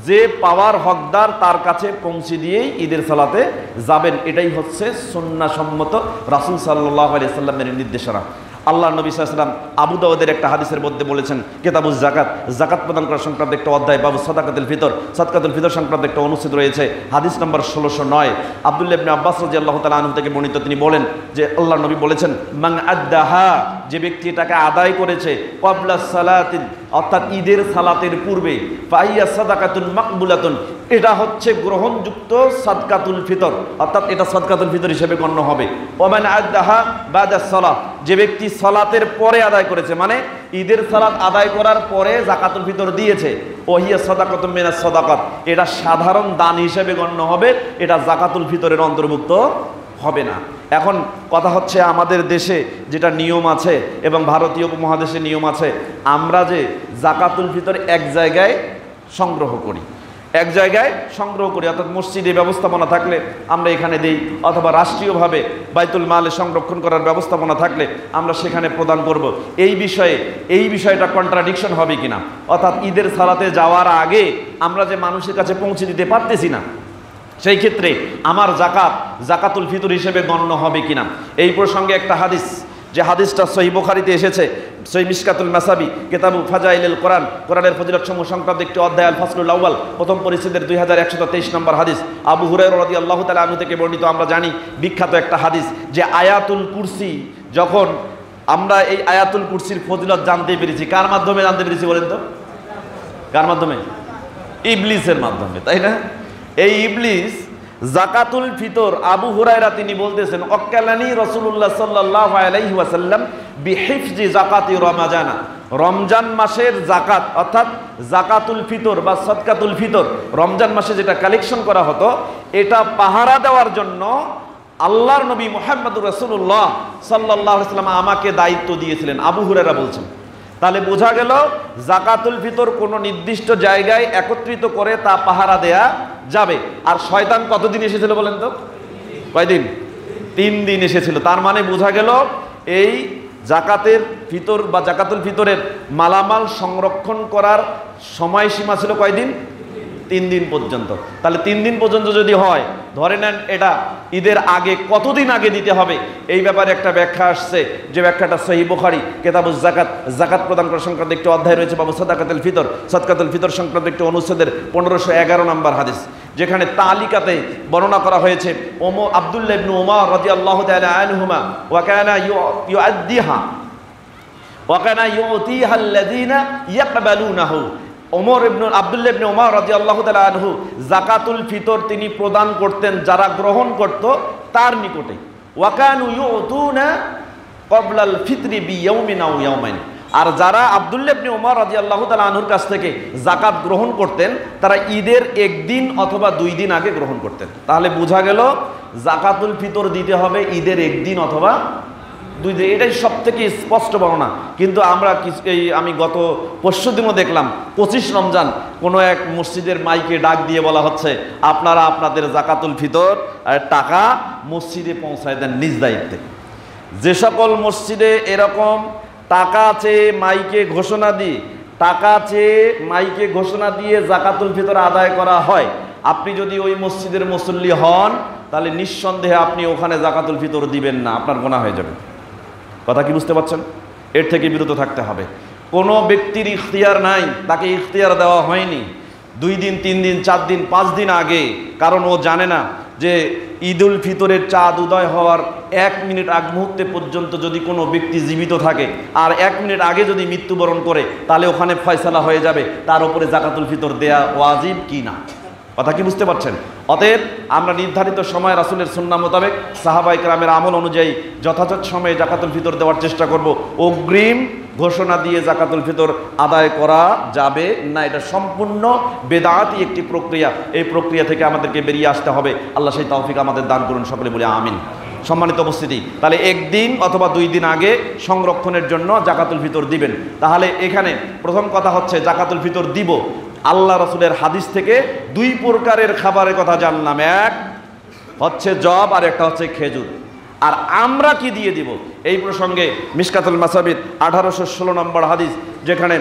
যে পাওয়ার হকদার তার কাছে পৌঁছে দিয়েই ঈদের সালাতে যাবেন। এটাই হচ্ছে সুন্নাহসম্মত রাসূল সাল্লাল্লাহু আলাইহি সাল্লামের নির্দেশনা। আল্লাহ নবী সাল্লাল্লাহু আলাইহি ওয়াসাল্লাম আবু দাউদের একটা হাদিসের মধ্যে বলেছেন, কিতাবুজ যাকাত, যাকাত প্রদান করা সংক্রান্ত একটা অধ্যায়, বাবু সাদাকাতুল ফিতর, সাদকাতুল ফিতর সংক্রান্ত একটা অনুচ্ছেদ রয়েছে, হাদিস নম্বর 1609। আব্দুল্লাহ ইবনে আব্বাস রাদিয়াল্লাহু তাআলা আনহু থেকে বর্ণিত, তিনি বলেন যে আল্লাহ নবী বলেছেন, মান আদ্দাহা, যে ব্যক্তি এটাকে আদায় করেছে, ক্বাবলা সালাতিন, অর্থাৎ ঈদের সালাতের পূর্বে, ফাইয়া সাদাকাতুন মাকবুলাতুন, এটা হচ্ছে গ্রহণযুক্ত সাদকাতুল ফিতর, অর্থাৎ এটা সাদকাতুল ফিতর হিসেবে গণ্য হবে। ওমান আদ্দাহা বাদা সালাহ, যে ব্যক্তি সালাতের পরে আদায় করেছে, মানে ঈদের সালাত আদায় করার পরে যাকাতুল ফিতর দিয়েছে, ওহিয়া সাদাকাতুম মিনাস সাদাকাত, এটা সাধারণ দান হিসেবে গণ্য হবে, এটা যাকাতুল ফিতরের অন্তর্ভুক্ত হবে না। এখন কথা হচ্ছে আমাদের দেশে যেটা নিয়ম আছে এবং ভারতীয় উপমহাদেশে নিয়ম আছে, আমরা যে যাকাতুল ফিতর এক জায়গায় সংগ্রহ করি, অর্থাৎ মসজিদে ব্যবস্থাপনা থাকলে আমরা এখানে দেই, অথবা রাষ্ট্রীয়ভাবে বাইতুল মালে সংরক্ষণ করার ব্যবস্থাপনা থাকলে আমরা সেখানে প্রদান করব। এই বিষয়টা কন্ট্রাডিকশন হবে কিনা, অর্থাৎ ঈদের সালাতে যাওয়ার আগে আমরা যে মানুষের কাছে পৌঁছে দিতে পারতেছি না, সেই ক্ষেত্রে আমার যাকাতুল ফিতর হিসেবে গণ্য হবে কিনা। এই প্রসঙ্গে একটা হাদিস, যে হাদিসটা সহিহ বুখারীতে এসেছে, সহিহ মিশকাতুল মাসাবি কিতাবু ফাজাইলুল কোরআন, কোরআনের ফজিলতসমূহ সংক্রান্ত একটি অধ্যায়, আল ফাসলুল আউয়াল, প্রথম পরিচ্ছেদের 2123 নম্বর হাদিস। আবু হুরায়রা রাদিয়াল্লাহু তাআলা আনহু থেকে বর্ণিত, আমরা জানি বিখ্যাত একটা হাদিস, যে আয়াতুল কুরসি, যখন আমরা এই আয়াতুল কুরসির ফজিলত জানতে পেরেছি, কার মাধ্যমে জানতে পেরেছি বলেন তো? কার মাধ্যমে? ইবলিসের মাধ্যমে, তাই না? এই ইবলিস যাকাতুল ফিতর, আবু হুরায়রা তিনি বলতেছেন, অক্কালানি রাসূলুল্লাহ সাল্লাল্লাহু আলাইহি ওয়াসাল্লাম বিহিফজি যাকাতি রমাজানা, রমজান মাসের যাকাত, অর্থাৎ যাকাতুল ফিতর বা সাদকাতুল ফিতর, রমজান মাসে যেটা কালেকশন করা হতো, এটা পাহারা দেওয়ার জন্য আল্লাহর নবী মুহাম্মদুর রাসূলুল্লাহ সাল্লাল্লাহু আলাইহি ওয়াসাল্লাম আমাকে দায়িত্ব দিয়েছিলেন। আবু হুরায়রা বলছেন তাহলে বোঝা গেল জাকাতুল ফিতর কোনো নির্দিষ্ট জায়গায় একত্রিত করে তা পাহারা দেয়া যাবে। আর শয়তান কতদিন এসেছিল বলেন তো? কয়দিন? 3 দিন এসেছিল। তার মানে বোঝা গেল এই জাকাতের ফিতর বা জাকাতুল ফিতরের মালামাল সংরক্ষণ করার সময়সীমা ছিল কয়দিন? 3 দিন পর্যন্ত। তাহলে 3 দিন পর্যন্ত যদি হয়, ধরে নেন এটা ঈদের আগে, কতদিন আগে দিতে হবে এই ব্যাপারে একটা ব্যাখ্যা আসছে, যে ব্যাখ্যাটা সহিহ বুখারী কিতাবুজ যাকাত, জাকাত প্রদান করা সংক্রান্ত একটি অধ্যায় রয়েছে, বাবু সাদাকাতুল ফিতর, সাদকাতুল ফিতর সংক্রান্ত একটি অনুচ্ছেদের 1511 নম্বর হাদিস, যেখানে তালিকাতে বর্ণনা করা হয়েছে আব্দুল্লাহ ইবনে উমর রাদিয়াল্লাহু তাআলা আনহুমা ওয়া কানা ইউআদ্দিহা ওয়া কানা ইউতিহা আল্লাযিনা ইয়াকবালুনাহু। আব্দুল্লাহ ইবনে উমর রাদিয়াল্লাহু তাআলা আনহু যাকাতুল ফিতর তিনি প্রদান করতেন যারা গ্রহণ করত তার নিকটে। ওয়া কানু ইউতুনা ক্বাবলাল ফিতরি বিয়াউমিন আও ইয়াউমাইন। আর যারা আব্দুল্লাহ ইবনে উমর রাদিয়াল্লাহু তাআলা আনহুর কাছ থেকে যাকাত গ্রহণ করতেন তারা ঈদের 1 দিন অথবা 2 দিন আগে গ্রহণ করতেন। তাহলে বোঝা গেল যাকাতুল ফিতর দিতে হবে ঈদের 1 দিন অথবা 2 দিন। এটাই সব থেকে স্পষ্ট বর্ণনা। কিন্তু আমরা আমি গত পরশু দিনও দেখলাম 25 রমজান কোনো এক মসজিদের মাইকে ডাক দিয়ে বলা হচ্ছে আপনারা আপনাদের জাকাতুল ফিতর টাকা মসজিদে পৌঁছায় দেন নিজ দায়িত্বে। যে সকল মসজিদে এরকম টাকা চেয়ে মাইকে ঘোষণা দিয়ে জাকাতুল ফিতর আদায় করা হয়, আপনি যদি ওই মসজিদের মুসল্লি হন তাহলে নিঃসন্দেহে আপনি ওখানে জাকাতুল ফিতর দিবেন না, আপনার গুনাহ হয়ে যাবে। কথা কি বুঝতে পারছেন? এর থেকে বিরত থাকতে হবে। কোনো ব্যক্তির ইখতিয়ার নাই, তাকে ইখতিয়ার দেওয়া হয়নি 2 দিন 3 দিন 4 দিন 5 দিন আগে, কারণ ও জানে না যে ঈদুল ফিতরের চাঁদ উদয় হওয়ার 1 মিনিট আগ মুহূর্তে পর্যন্ত যদি কোনো ব্যক্তি জীবিত থাকে আর 1 মিনিট আগে যদি মৃত্যুবরণ করে তাহলে ওখানে ফয়সালা হয়ে যাবে তার উপরে জাকাতুল ফিতর দেয়া ওয়াজিব কি না। কথা কি বুঝতে পারছেন? অতএব আমরা নির্ধারিত সময় রাসূলের সুন্নাহ মোতাবেক সাহাবায়ে কেরামের আমল অনুযায়ী যথাযথ সময়ে জাকাতুল ফিতর দেওয়ার চেষ্টা করব। অগ্রিম ঘোষণা দিয়ে জাকাতুল ফিতর আদায় করা যাবে না। এটা সম্পূর্ণ বেদাতি একটি প্রক্রিয়া। এই প্রক্রিয়া থেকে আমাদেরকে বেরিয়ে আসতে হবে। আল্লাহ সেই তৌফিক আমাদের দান করুন, সকলে বলি আমিন। সম্মানিত উপস্থিতি, তাহলে 1 দিন অথবা 2 দিন আগে সংরক্ষণের জন্য জাকাতুল ফিতর দিবেন। তাহলে এখানে প্রথম কথা হচ্ছে জাকাতুল ফিতর দিব। আল্লাহ রাসূলের হাদিস থেকে 2 প্রকারের খাবারের কথা জানলাম, এক হচ্ছে জব আর একটা হচ্ছে খেজুর। আর আমরা কি দিয়ে দিব এই প্রসঙ্গে মিশকাতুল মাসাবিদ 1816 নম্বর হাদিস, যেখানে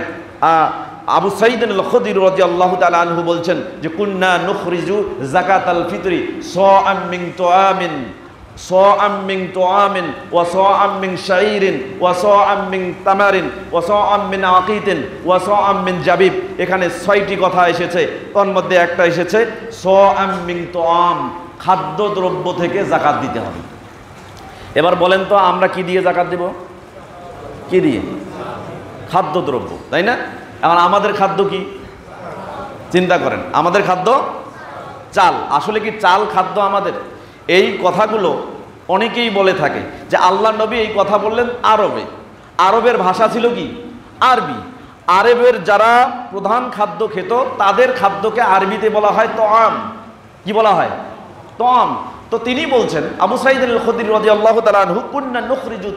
আবু সাঈদ আল খুদরি রাদিয়াল্লাহু তাআলা আনহু বলছেন যে কুন্না নুখরিজু যাকাতাল ফিতরি সাআম মিন তুআমিন ওয়া সাআম মিন শাঈরিন ওয়া সাআম মিন তামারিন ওয়া সাআম মিন আকিতিন ওয়া সাআম মিন জাবিব। এখানে 6টি কথা এসেছে, তার মধ্যে একটা এসেছে সাআম মিন তুআম, খাদ্যদ্রব্য থেকে যাকাত দিতে হবে। এবার বলেন তো আমরা কি দিয়ে যাকাত দেব? কি দিয়ে? খাদ্যদ্রব্য, তাই না? এখন আমাদের খাদ্য কি? চিন্তা করেন, আমাদের খাদ্য চাল। আসলে কি চাল খাদ্য আমাদের? এই কথাগুলো অনেকেই বলে থাকে যে আল্লাহ নবী এই কথা বললেন আরবে। আরবের ভাষা ছিল কি? আরবি। আরবের যারা প্রধান খাদ্য খেত তাদের খাদ্যকে আরবিতে বলা হয় তোয়াম। কি বলা হয়? তোয়াম। তো তিনি বলছেন আবু সাঈদ আল খুদরি রাদিয়াল্লাহু তাআলা আনহু কুন্না নুখরিজু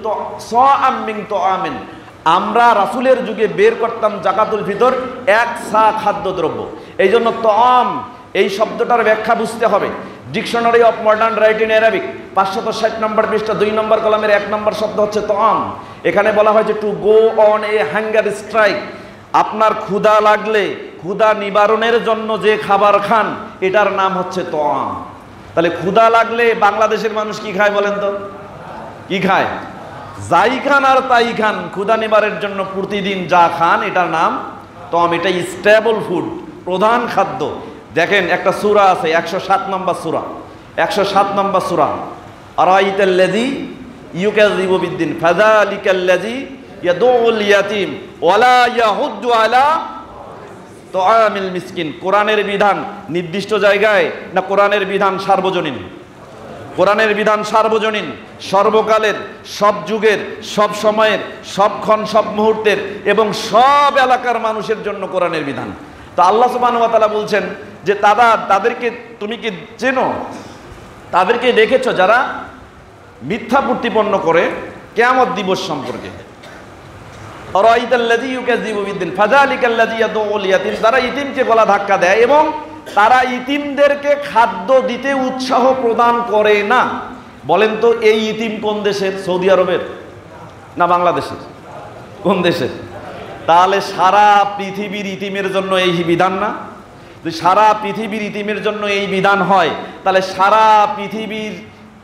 সাআম মিন তুআমিন, আমরা রাসূলের যুগে বের করতাম জাকাতুল ফিতর 1 সা খাদ্যদ্রব্য। এই জন্য তোয়াম এই শব্দটার ব্যাখ্যা বুঝতে হবে। Dictionary of modern right in Arabic 560 নম্বর পৃষ্ঠা 2 নম্বর কলামের 1 নম্বর শব্দ হচ্ছে তোয়াম। এখানে বলা হয়েছে to go on a hanger strike, আপনার ক্ষুধা লাগলে ক্ষুধা নিবারণের জন্য যে খাবার খান এটার নাম হচ্ছে তোয়াম। তাহলে ক্ষুধা লাগলে বাংলাদেশের মানুষ কি খায় বলেন তো? কি খায়? যাই খান আর তাই খান, ক্ষুধা নিবারের জন্য প্রতিদিন যা খান এটার নাম তোয়াম। এটা স্টেবল ফুড, প্রধান খাদ্য। দেখেন একটা সূরা আছে 107 নম্বর সূরা, 107 নম্বর সূরা, আরাইতাল্লাযী ইউকাযযিবু বিদ্দিন ফাযালিকাল্লাযী ইয়াদউল ইয়াতীম ওয়ালা ইয়াহুদ্দু আলা তুআমিল মিসকিন। কোরআনের বিধান নির্দিষ্ট জায়গায় না কোরআনের বিধান সার্বজনীন? কোরআনের বিধান সার্বজনীন, সর্বকালের, সব যুগের, সব সময়ের, সবক্ষণ, সব মুহূর্তের এবং সব এলাকার মানুষের জন্য কোরআনের বিধান। তো আল্লাহ সুবহানাহু ওয়া তাআলা বলছেন যে তাদেরকে তুমি কি চেনো? তাদেরকে দেখেছো যারা মিথ্যা প্রতিপন্ন করে কিয়ামত দিবস সম্পর্কে। আরাইতাল্লাযী ইউকাযযিবু বিদ্দিন ফাযালিকাল্লাযী ইয়াদউল ইয়াতীম, তারা ইতিমকে গলা ধাক্কা দেয় এবং তারা ইতিমদেরকে খাদ্য দিতে উৎসাহ প্রদান করে না। বলেন তো এই ইতিম কোন দেশের? সৌদি আরবের না বাংলাদেশের? কোন দেশের? তাহলে সারা পৃথিবীর ইতিমের জন্য এই বিধান না? যদি সারা পৃথিবীর ইতিমের জন্য এই বিধান হয়, তাহলে সারা পৃথিবীর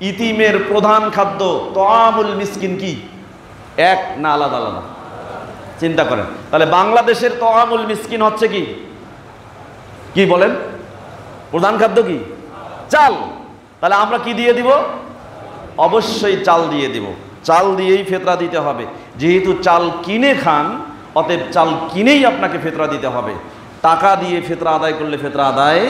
ইতিমের প্রধান খাদ্য তাআমুল মিসকিন কি এক না আলাদা আলাদা? চিন্তা করেন। তাহলে বাংলাদেশের তাআমুল মিসকিন হচ্ছে কি? কি বলেন? প্রধান খাদ্য কি? চাল। তাহলে আমরা কি দিয়ে দিব? অবশ্যই চাল দিয়ে দিব। চাল দিয়েই ফিতরা দিতে হবে। যেহেতু চাল কিনে খান, অতএব চাল কিনেই আপনাকে ফিতরা দিতে হবে। টাকা দিয়ে ফিতরা আদায় করলে ফিতরা আদায়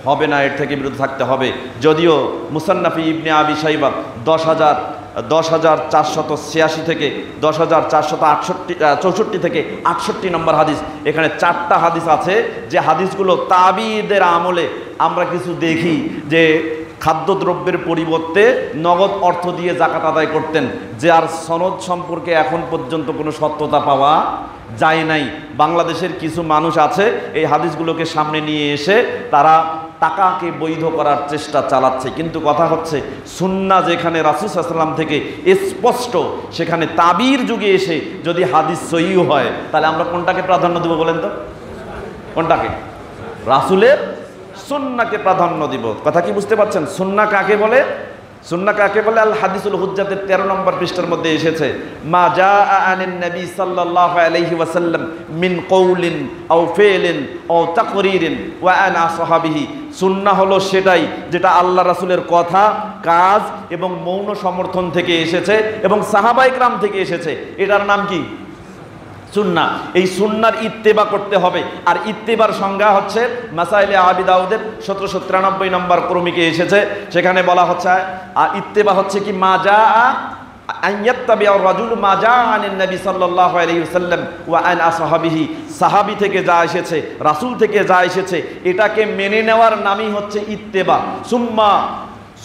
হবে না, এর থেকে বিরত থাকতে হবে। যদিও মুসান্নাফি ইবনে আবি শাইবা 10,486 থেকে 10,464 থেকে 68 নম্বর হাদিস, এখানে 4টা হাদিস আছে যে হাদিসগুলো তাবিদের আমলে আমরা কিছু দেখি যে খাদ্যদ্রব্যের পরিবর্তে নগদ অর্থ দিয়ে যাকাত আদায় করতেন, যে আর সনদ সম্পর্কে এখন পর্যন্ত কোনো সত্যতা পাওয়া যায় নাই। বাংলাদেশের কিছু মানুষ আছে এই হাদিসগুলোকে সামনে নিয়ে এসে তারা টাকাকে বৈধ করার চেষ্টা চালাচ্ছে। কিন্তু কথা হচ্ছে সুন্নাহ যেখানে রাসূল সাল্লাল্লাহু আলাইহি ওয়াসাল্লাম থেকে স্পষ্ট, সেখানে তাবির যুগে এসে যদি হাদিস সহিহ হয়, তাহলে আমরা কোনটাকে প্রাধান্য দেব বলেন তো? কোনটাকে? রাসূলের সুন্নাহকে প্রাধান্য দিব। কথা কি বুঝতে পারছেন? সুন্নাহ কাকে বলে? সুন্নাহ কাকে বলে? আল হাদিসুল হুজ্জাতের 13 নম্বর পৃষ্ঠার মধ্যে এসেছে, মা জাআ আনিন নবী সাল্লাল্লাহু আলাইহি ওয়াসাল্লাম মিন কওলিন আও ফি'লিন আও তাকরিরিন ওয়া আন আসহাবিহি। সুন্নাহ হলো সেটাই যেটা আল্লাহ রাসূলের কথা, কাজ এবং মৌন সমর্থন থেকে এসেছে এবং সাহাবায়ে কেরাম থেকে এসেছে। এটার নাম কি? সুন্নাহ। এই সুন্নাহর ইত্তেবা করতে হবে। আর ইত্তেবার সংজ্ঞা হচ্ছে মাসাইলে আবি দাউদের 1793 নম্বর ক্রমিকে এসেছে, সেখানে বলা হচ্ছে ইত্তেবা হচ্ছে কি মা জাআ আইয়াত্তাবিআর রাজুলু মা জাআ আনিন নবী সাল্লাল্লাহু আলাইহি ওয়াসাল্লাম ওয়া আন আসহাবিহি। সাহাবী থেকে যা এসেছে, রাসূল থেকে যা এসেছে, এটাকে মেনে নেওয়ার নামই হচ্ছে ইত্তেবা।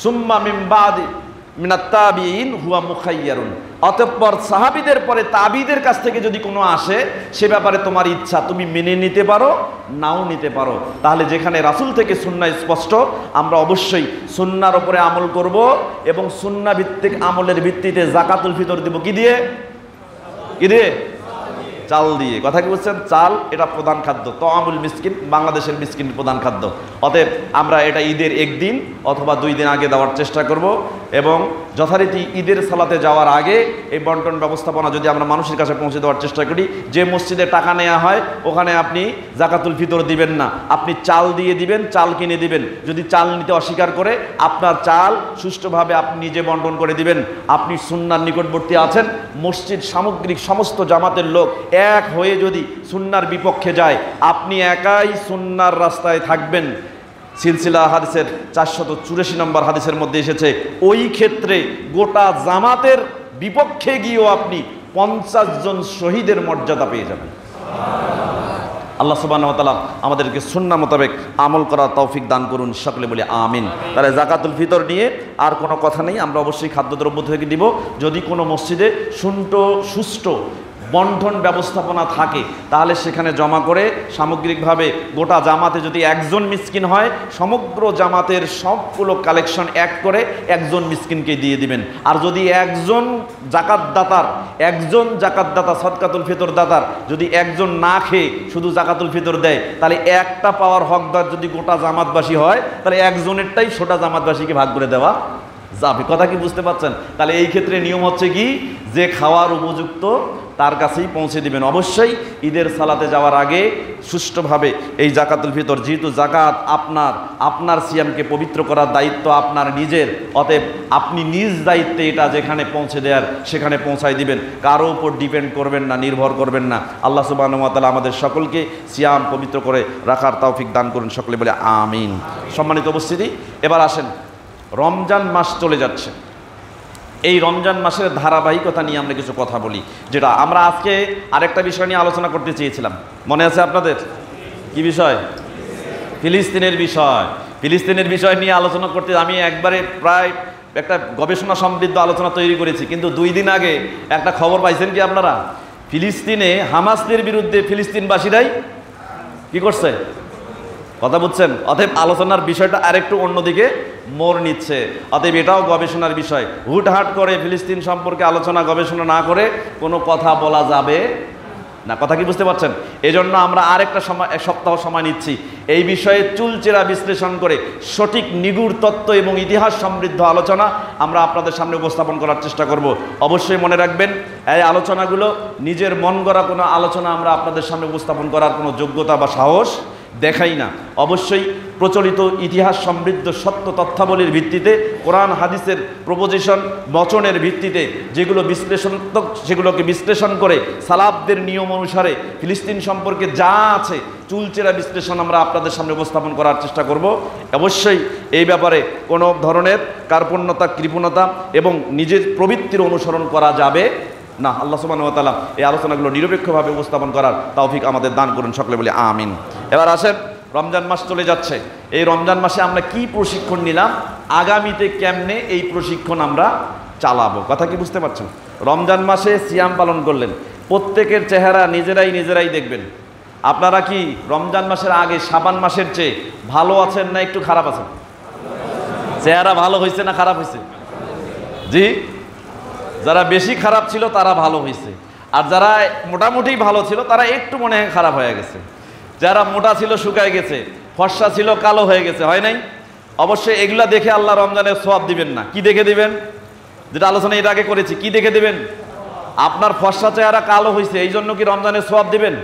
সুম্মা মিন বাদি মিনাত তাবিঈন হুয়া মুখায়্যারুন। অতঃপর সাহাবীদের পরে তাবিদের কাছ থেকে যদি কোনো আসে, সে ব্যাপারে তোমার ইচ্ছা, তুমি মেনে নিতে পারো, নাও নিতে পারো। তাহলে যেখানে রাসূল থেকে সুন্নাহ স্পষ্ট, আমরা অবশ্যই সুন্নাহর উপরে আমল করব এবং সুন্নাহ ভিত্তিক আমলের ভিত্তিতে যাকাতুল ফিতর দিব। কি দিয়ে? কি দিয়ে? চাল দিয়ে। কথা কি বলছেন? চাল এটা প্রধান খাদ্য। তাআমুল মিসকিন বাংলাদেশের মিসকিন প্রধান খাদ্য। অতএব আমরা এটা ঈদের একদিন অথবা 2 দিন আগে দেওয়ার চেষ্টা করব এবং যথারীতি ঈদের সালাতে যাওয়ার আগে এই বন্টন ব্যবস্থাপনা যদি আমরা মানুষের কাছে পৌঁছে দেওয়ার চেষ্টা করি। যে মসজিদে টাকা নেওয়া হয় ওখানে আপনি যাকাতুল ফিতর দিবেন না, আপনি চাল দিয়ে দিবেন, চাল কিনে দিবেন। যদি চাল নিতে অস্বীকার করে, আপনার চাল সুষ্ঠুভাবে আপনি নিজে বন্টন করে দিবেন। আপনি সুন্নাহর নিকটবর্তী আছেন, মসজিদ সামগ্রিক সমস্ত জামাতের লোক এক হয়ে যদি সুন্নাহর বিপক্ষে যায়, আপনি একাই সুন্নাহর রাস্তায় থাকবেন। সিলসিলা হাদিসের 484 নম্বর হাদিসের মধ্যে এসেছে, ওই ক্ষেত্রে গোটা জামাতের বিপক্ষে গিয়েও আপনি 50 জন শহীদের মর্যাদা পেয়ে যাবেন। আল্লাহ সুবহানাহু ওয়া তাআলা আমাদেরকে সুন্নাহ মোতাবেক আমল করার তৌফিক দান করুন, সকলে বলি আমিন। তাহলে যাকাতুল ফিতর নিয়ে আর কোনো কথা নেই, আমরা অবশ্যই খাদ্যদ্রব্য থেকে দিব। যদি কোনো মসজিদে সুষ্ঠু বন্টন ব্যবস্থাপনা থাকে, তাহলে সেখানে জমা করে সামগ্রিকভাবে গোটা জামাতে যদি একজন মিসকিন হয়, সমগ্র জামাতের সবগুলো কালেকশন এক করে একজন মিসকিনকে দিয়ে দিবেন। আর যদি একজন জাকাতদাতা সদকাতুল ফিতর দাতার যদি একজন না খেয়ে শুধু জাকাতুল ফিতর দেয়, তাহলে একটা পাওয়ার হকদার যদি গোটা জামাতবাসী হয়, তাহলে একজনেরটাই ছোটা জামাতবাসীকে ভাগ করে দেওয়া যাবে। কথা কি বুঝতে পারছেন? তাহলে এই ক্ষেত্রে নিয়ম হচ্ছে কি, যে খাওয়ার উপযুক্ত তার কাছেই পৌঁছে দিবেন। অবশ্যই ঈদের সালাতে যাওয়ার আগে সুষ্ঠুভাবে এই যাকাতুল ফিতর, যেহেতু যাকাত আপনার সিয়ামকে পবিত্র করার দায়িত্ব আপনার নিজের, অতএব আপনি নিজ দায়িত্বে এটা যেখানে পৌঁছে দেওয়ার সেখানে পৌঁছায় দিবেন। কারো উপর ডিপেন্ড করবেন না, নির্ভর করবেন না। আল্লাহ সুবহানাহু ওয়া তাআলা আমাদের সকলকে সিয়াম পবিত্র করে রাখার তৌফিক দান করুন, সকলে বলে আমিন। সম্মানিত উপস্থিতি, এবার আসেন, রমজান মাস চলে যাচ্ছে। এই রমজান মাসের ধারাবাহিকতা নিয়ে আমরা কিছু কথা বলি, যেটা আমরা আজকে আরেকটা বিষয় নিয়ে আলোচনা করতে চেয়েছিলাম। মনে আছে আপনাদের? কি বিষয়? ফিলিস্তিনের বিষয়। ফিলিস্তিনের বিষয় নিয়ে আলোচনা করতে আমি একবারে প্রায় একটা গবেষণা সমৃদ্ধ আলোচনা তৈরি করেছি, কিন্তু 2 দিন আগে একটা খবর পাইছেন কি আপনারা? ফিলিস্তিনে হামাসদের বিরুদ্ধে ফিলিস্তিনবাসীরাই কি করছে, কথা বুঝছেন? অতএব আলোচনার বিষয়টা আরেকটু অন্যদিকে মোড় নিচ্ছে। অতএব এটাও গবেষণার বিষয়। হুটহাট করে ফিলিস্তিন সম্পর্কে আলোচনা গবেষণা না করে কোনো কথা বলা যাবে না। কথা কি বুঝতে পারছেন? এজন্য আমরা আরেকটা সময়, এক সপ্তাহ সময় নিচ্ছি এই বিষয়ে চুলচেরা বিশ্লেষণ করে সঠিক নিগুড় তত্ত্ব এবং ইতিহাস সমৃদ্ধ আলোচনা আমরা আপনাদের সামনে উপস্থাপন করার চেষ্টা করব। অবশ্যই মনে রাখবেন, এই আলোচনাগুলো নিজের মন গড়া কোনো আলোচনা আমরা আপনাদের সামনে উপস্থাপন করার কোনো যোগ্যতা বা সাহস দেখাই না। অবশ্যই প্রচলিত ইতিহাস সমৃদ্ধ সত্য তথ্যাবলীর ভিত্তিতে, কোরআন হাদিসের প্রপোজিশন বচনের ভিত্তিতে যেগুলো বিশ্লেষণাত্মক, সেগুলোকে বিশ্লেষণ করে সালাফদের নিয়ম অনুসারে ফিলিস্তিন সম্পর্কে যা আছে চুলচেরা বিশ্লেষণ আমরা আপনাদের সামনে উপস্থাপন করার চেষ্টা করব। অবশ্যই এই ব্যাপারে কোনো ধরনের কার্পণ্যতা, কৃপণতা এবং নিজের প্রবৃত্তির অনুসরণ করা যাবে না। আল্লাহ সুবহানাহু ওয়া তাআলা এই আলোচনাগুলো নিরপেক্ষভাবে উপস্থাপন করার তৌফিক আমাদের দান করুন, সকলে বলি আমিন। এবার আসেন, রমজান মাস চলে যাচ্ছে। এই রমজান মাসে আমরা কি প্রশিক্ষণ নিলাম, আগামীতে কেমনে এই প্রশিক্ষণ আমরা চালাবো, কথা কি বুঝতে পারছেন? রমজান মাসে সিয়াম পালন করলেন, প্রত্যেকের চেহারা নিজেরাই দেখবেন। আপনারা কি রমজান মাসের আগে শাবান মাসের চেয়ে ভালো আছেন না একটু খারাপ আছেন? চেহারা ভালো হয়েছে না খারাপ হয়েছে? জি, যারা বেশি খারাপ ছিল তারা ভালো হয়েছে, আর যারা মোটামুটি ভালো ছিল তারা একটু মনে হয় খারাপ হয়ে গেছে। যারা মোটা ছিল শুকায় গেছে, ফর্সা ছিল কালো হয়ে গেছে, হয় নাই? অবশ্যই এগুলা দেখে আল্লাহ রমজানের সওয়াব দিবেন না। কি দেখে দিবেন? যেটা আলোচনা এর আগে করেছি, কি দেখে দিবেন? আপনার ফর্সা চেহারা কালো হয়েছে এই জন্য কি রমজানের সওয়াব দিবেন,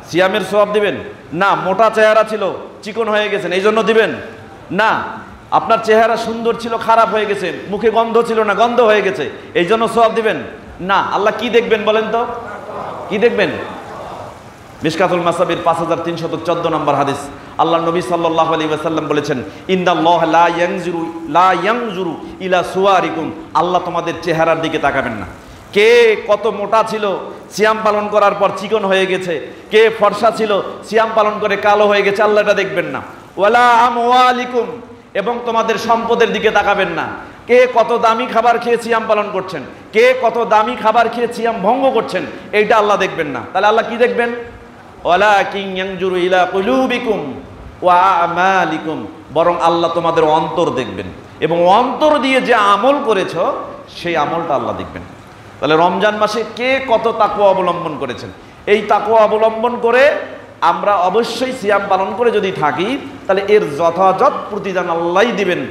সিয়ামের সওয়াব দিবেন না? মোটা চেহারা ছিল চিকন হয়ে গেছেন এই জন্য দিবেন না? আপনার চেহারা সুন্দর ছিল খারাপ হয়ে গেছে, মুখে গন্ধ ছিল না গন্ধ হয়ে গেছে এই জন্য সওয়াব দিবেন না? আল্লাহ কি দেখবেন বলেন তো? কি দেখবেন? মিশকাতুল মাসাবির 5314 নম্বর হাদিস, আল্লাহ নবী সাল্লাল্লাহু আলাইহি ওয়াসাল্লাম বলেছেন, ইন্নাল্লাহ লা ইয়ানজুরু ইলা সুওয়ারিকুম, আল্লাহ তোমাদের চেহারার দিকে তাকাবেন না। কে কত মোটা ছিল সিয়াম পালন করার পর চিকন হয়ে গেছে, কে ফর্সা ছিল সিয়াম পালন করে কালো হয়ে গেছে, আল্লাহ এটা দেখবেন না। ওয়ালা আমওয়ালিকুম, এবং তোমাদের সম্পদের দিকে তাকাবেন না। কে কত দামি খাবার খেয়ে সিয়াম পালন করছেন, কে কত দামি খাবার খেয়ে সিয়াম ভঙ্গ করছেন, এইটা আল্লাহ দেখবেন না। তাহলে আল্লাহ কি দেখবেন? ওয়ালাকিন ইয়ানজুরু ইলা কুলুবিকুম ওয়া আমালিকুম, বরং আল্লাহ তোমাদের অন্তর দেখবেন এবং অন্তর দিয়ে যে আমল করেছো সেই আমলটা আল্লাহ দেখবেন। তাহলে রমজান মাসে কে কত তাকওয়া অবলম্বন করেছেন, এই তাকওয়া অবলম্বন করে আমরা অবশ্যই সিয়াম পালন করে যদি থাকি তাহলে এর যথাযথ প্রতিদান আল্লাহই দিবেন,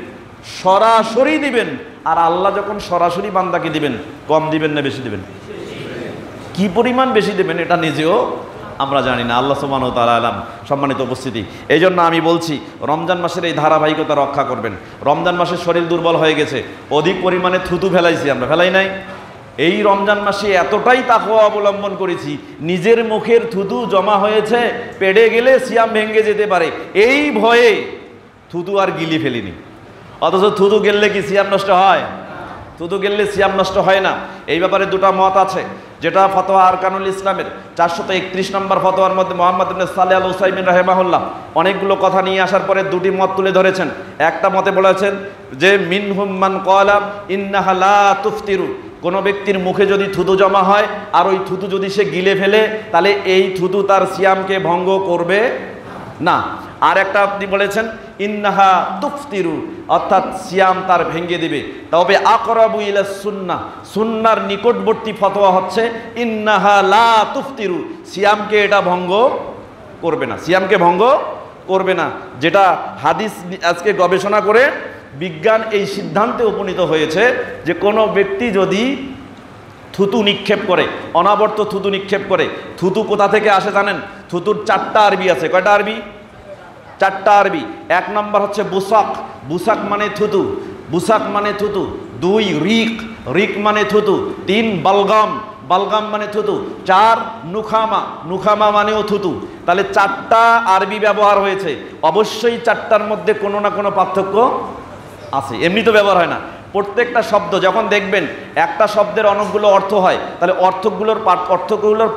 সরাসরি দিবেন। আর আল্লাহ যখন সরাসরি বান্দাকে দিবেন, কম দিবেন না বেশি দিবেন? কি পরিমাণ বেশি দেবেন এটা নিজেও আমরা জানি না, আল্লাহ সুবহানাহু ওয়া তাআলা আলাম। সম্মানিত উপস্থিতি, এই জন্য আমি বলছি রমজান মাসের এই ধারাবাহিকতা রক্ষা করবেন। রমজান মাসে শরীর দুর্বল হয়ে গেছে, অধিক পরিমাণে থুতু ফেলাইছি আমরা, ফেলাই নাই? এই রমজান মাসে এতটাই তাকওয়া অবলম্বন করেছি, নিজের মুখের থুতু জমা হয়েছে, পেড়ে গেলে সিয়াম ভেঙে যেতে পারে এই ভয়ে থুতু আর গিলি ফেলিনি। অথচ থুতু গেললে কি সিয়াম নষ্ট হয়? থুতু গেললে সিয়াম নষ্ট হয় না। এই ব্যাপারে দুটা মত আছে, যেটা ফতোয়া আরকানুল ইসলামের 431 নম্বর ফতোয়ার মধ্যে মুহাম্মদ ইবনে সালেহ আল উসাইমিন রাহিমাহুল্লাহ অনেকগুলো কথা নিয়ে আসার পরে দুটি মত তুলে ধরেছেন। একটা মতে বলেছেন যে মিনহুম মান ক্বালা ইন্নাহা লা তুফতিরু, কোনো ব্যক্তির মুখে যদি থুতু জমা হয় আর ওই থুতু যদি সে গিলে ফেলে তাহলে এই থুতু তার সিয়ামকে ভঙ্গ করবে না। আর একটা আপনি বলেছেন ইন্নাহা তুফতিরু, অর্থাৎ সিয়াম তার ভেঙে দিবে। তবে আকরাবু ইলা সুন্নাহ, সুন্নাহর নিকটবর্তী ফতোয়া হচ্ছে ইন্নাহা লা তুফতিরু, সিয়ামকে এটা ভঙ্গ করবে না, সিয়ামকে ভঙ্গ করবে না। যেটা হাদিস আজকে গবেষণা করে বিজ্ঞান এই সিদ্ধান্তে উপনীত হয়েছে যে কোনো ব্যক্তি যদি থুতু নিক্ষেপ করে, অনাবর্ত থুতু নিক্ষেপ করে, থুতু কোথা থেকে আসে জানেন? থুতুর 4টা আরবি আছে। কয়টা আরবি? 4টা আরবি। 1 নম্বর হচ্ছে বুসাক, বুসাক মানে থুতু, বুসাক মানে থুতু। 2 রিক, রিক মানে থুতু। 3 বালগাম, বালগাম মানে থুতু। 4 নুখামা, নুখামা মানেও থুতু। তাহলে 4টা আরবি ব্যবহার হয়েছে। অবশ্যই 4টার মধ্যে কোনো না কোনো পার্থক্য আছে, এমনি তো ব্যবহার হয় না। প্রত্যেকটা শব্দ যখন দেখবেন একটা শব্দের অনেকগুলো অর্থ হয়, তাহলে অর্থগুলোর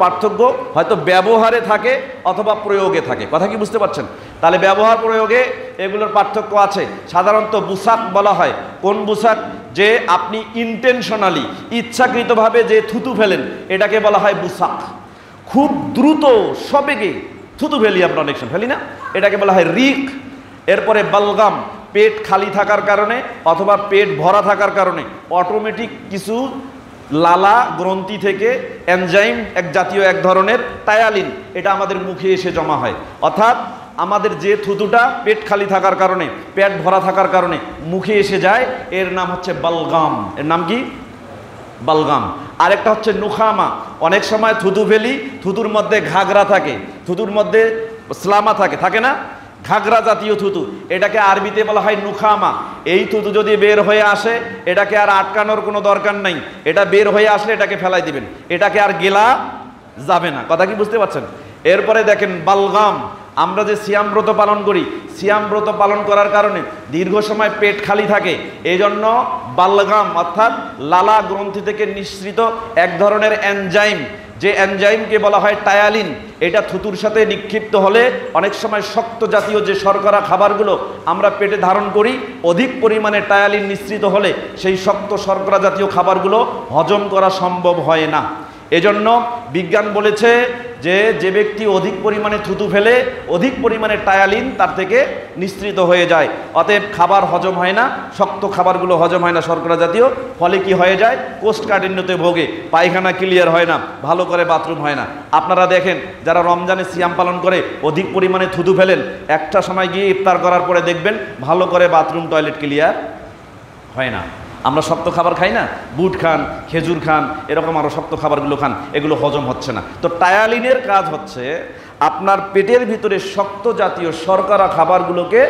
পার্থক্য হয়তো ব্যবহারে থাকে অথবা প্রয়োগে থাকে। কথা কি বুঝতে পারছেন? তাহলে ব্যবহার প্রয়োগে এগুলোর পার্থক্য আছে। সাধারণত বুসাক বলা হয় কোন বুসাক? যে আপনি ইন্টেনশনালি, ইচ্ছাকৃতভাবে যে থুতু ফেলেন এটাকে বলা হয় বুসাক। খুব দ্রুত সবেগে থুতু ফেলি, আমরা অনেক সময় ফেলি না, এটাকে বলা হয় রিক। এরপরে বালগাম, পেট খালি থাকার কারণে অথবা পেট ভরা থাকার কারণে অটোমেটিক কিছু লালা গ্রন্থি থেকে এনজাইম, এক জাতীয় এক ধরনের টায়ালিন, এটা আমাদের মুখে এসে জমা হয়। অর্থাৎ আমাদের যে থুতুটা পেট খালি থাকার কারণে, পেট ভরা থাকার কারণে মুখে এসে যায়, এর নাম হচ্ছে বালগাম। এর নাম কি? বালগাম। আরেকটা হচ্ছে নুখামা। অনেক সময় থুতু ফেলি, থুতুর মধ্যে ঘাগরা থাকে, থুতুর মধ্যে স্লামা থাকে, থাকে না, ঘাগরা জাতীয় থুতু, এটাকে আরবিতে বলা হয় নুখামা। এই থুতু যদি বের হয়ে আসে, এটাকে আর আটকানোর কোনো দরকার নাই, এটা বের হয়ে আসলে এটাকে ফেলাই দিবেন, এটাকে আর গেলা যাবে না। কথা কি বুঝতে পারছেন? এরপরে দেখেন বালগাম, আমরা যে সিয়াম ব্রত পালন করি, সিয়াম ব্রত পালন করার কারণে দীর্ঘ সময় পেট খালি থাকে, এই জন্য বালগাম অর্থাৎ লালা গ্রন্থি থেকে নিঃসৃত এক ধরনের এনজাইম, যে এনজাইমকে বলা হয় টায়ালিন, এটা থুতুর সাথে নিক্ষিপ্ত হলে অনেক সময় শক্ত জাতীয় যে শর্করা খাবারগুলো আমরা পেটে ধারণ করি, অধিক পরিমাণে টায়ালিন নিঃসৃত হলে সেই শক্ত শর্করা জাতীয় খাবারগুলো হজম করা সম্ভব হয় না। এজন্য বিজ্ঞান বলেছে যে ব্যক্তি অধিক পরিমাণে থুতু ফেলে, অধিক পরিমাণে টায়ালিন তার থেকে নিঃসৃত হয়ে যায়, অতএব খাবার হজম হয় না, শক্ত খাবারগুলো হজম হয় না শর্করা জাতীয়, ফলে কি হয়ে যায়, কোষ্ঠকাঠিন্যতে ভোগে, পায়খানা ক্লিয়ার হয় না, ভালো করে বাথরুম হয় না। আপনারা দেখেন যারা রমজানে সিয়াম পালন করে অধিক পরিমাণে থুতু ফেলেন, একটা সময় গিয়ে ইফতার করার পরে দেখবেন ভালো করে বাথরুম টয়লেট ক্লিয়ার হয় না। আমরা শক্ত খাবার খাই না, বুট খান, খেজুর খান, এরকম আরও শক্ত খাবারগুলো খান, এগুলো হজম হচ্ছে না। তো টায়ালিনের কাজ হচ্ছে আপনার পেটের ভিতরে শক্ত জাতীয় শর্করা খাবারগুলোকে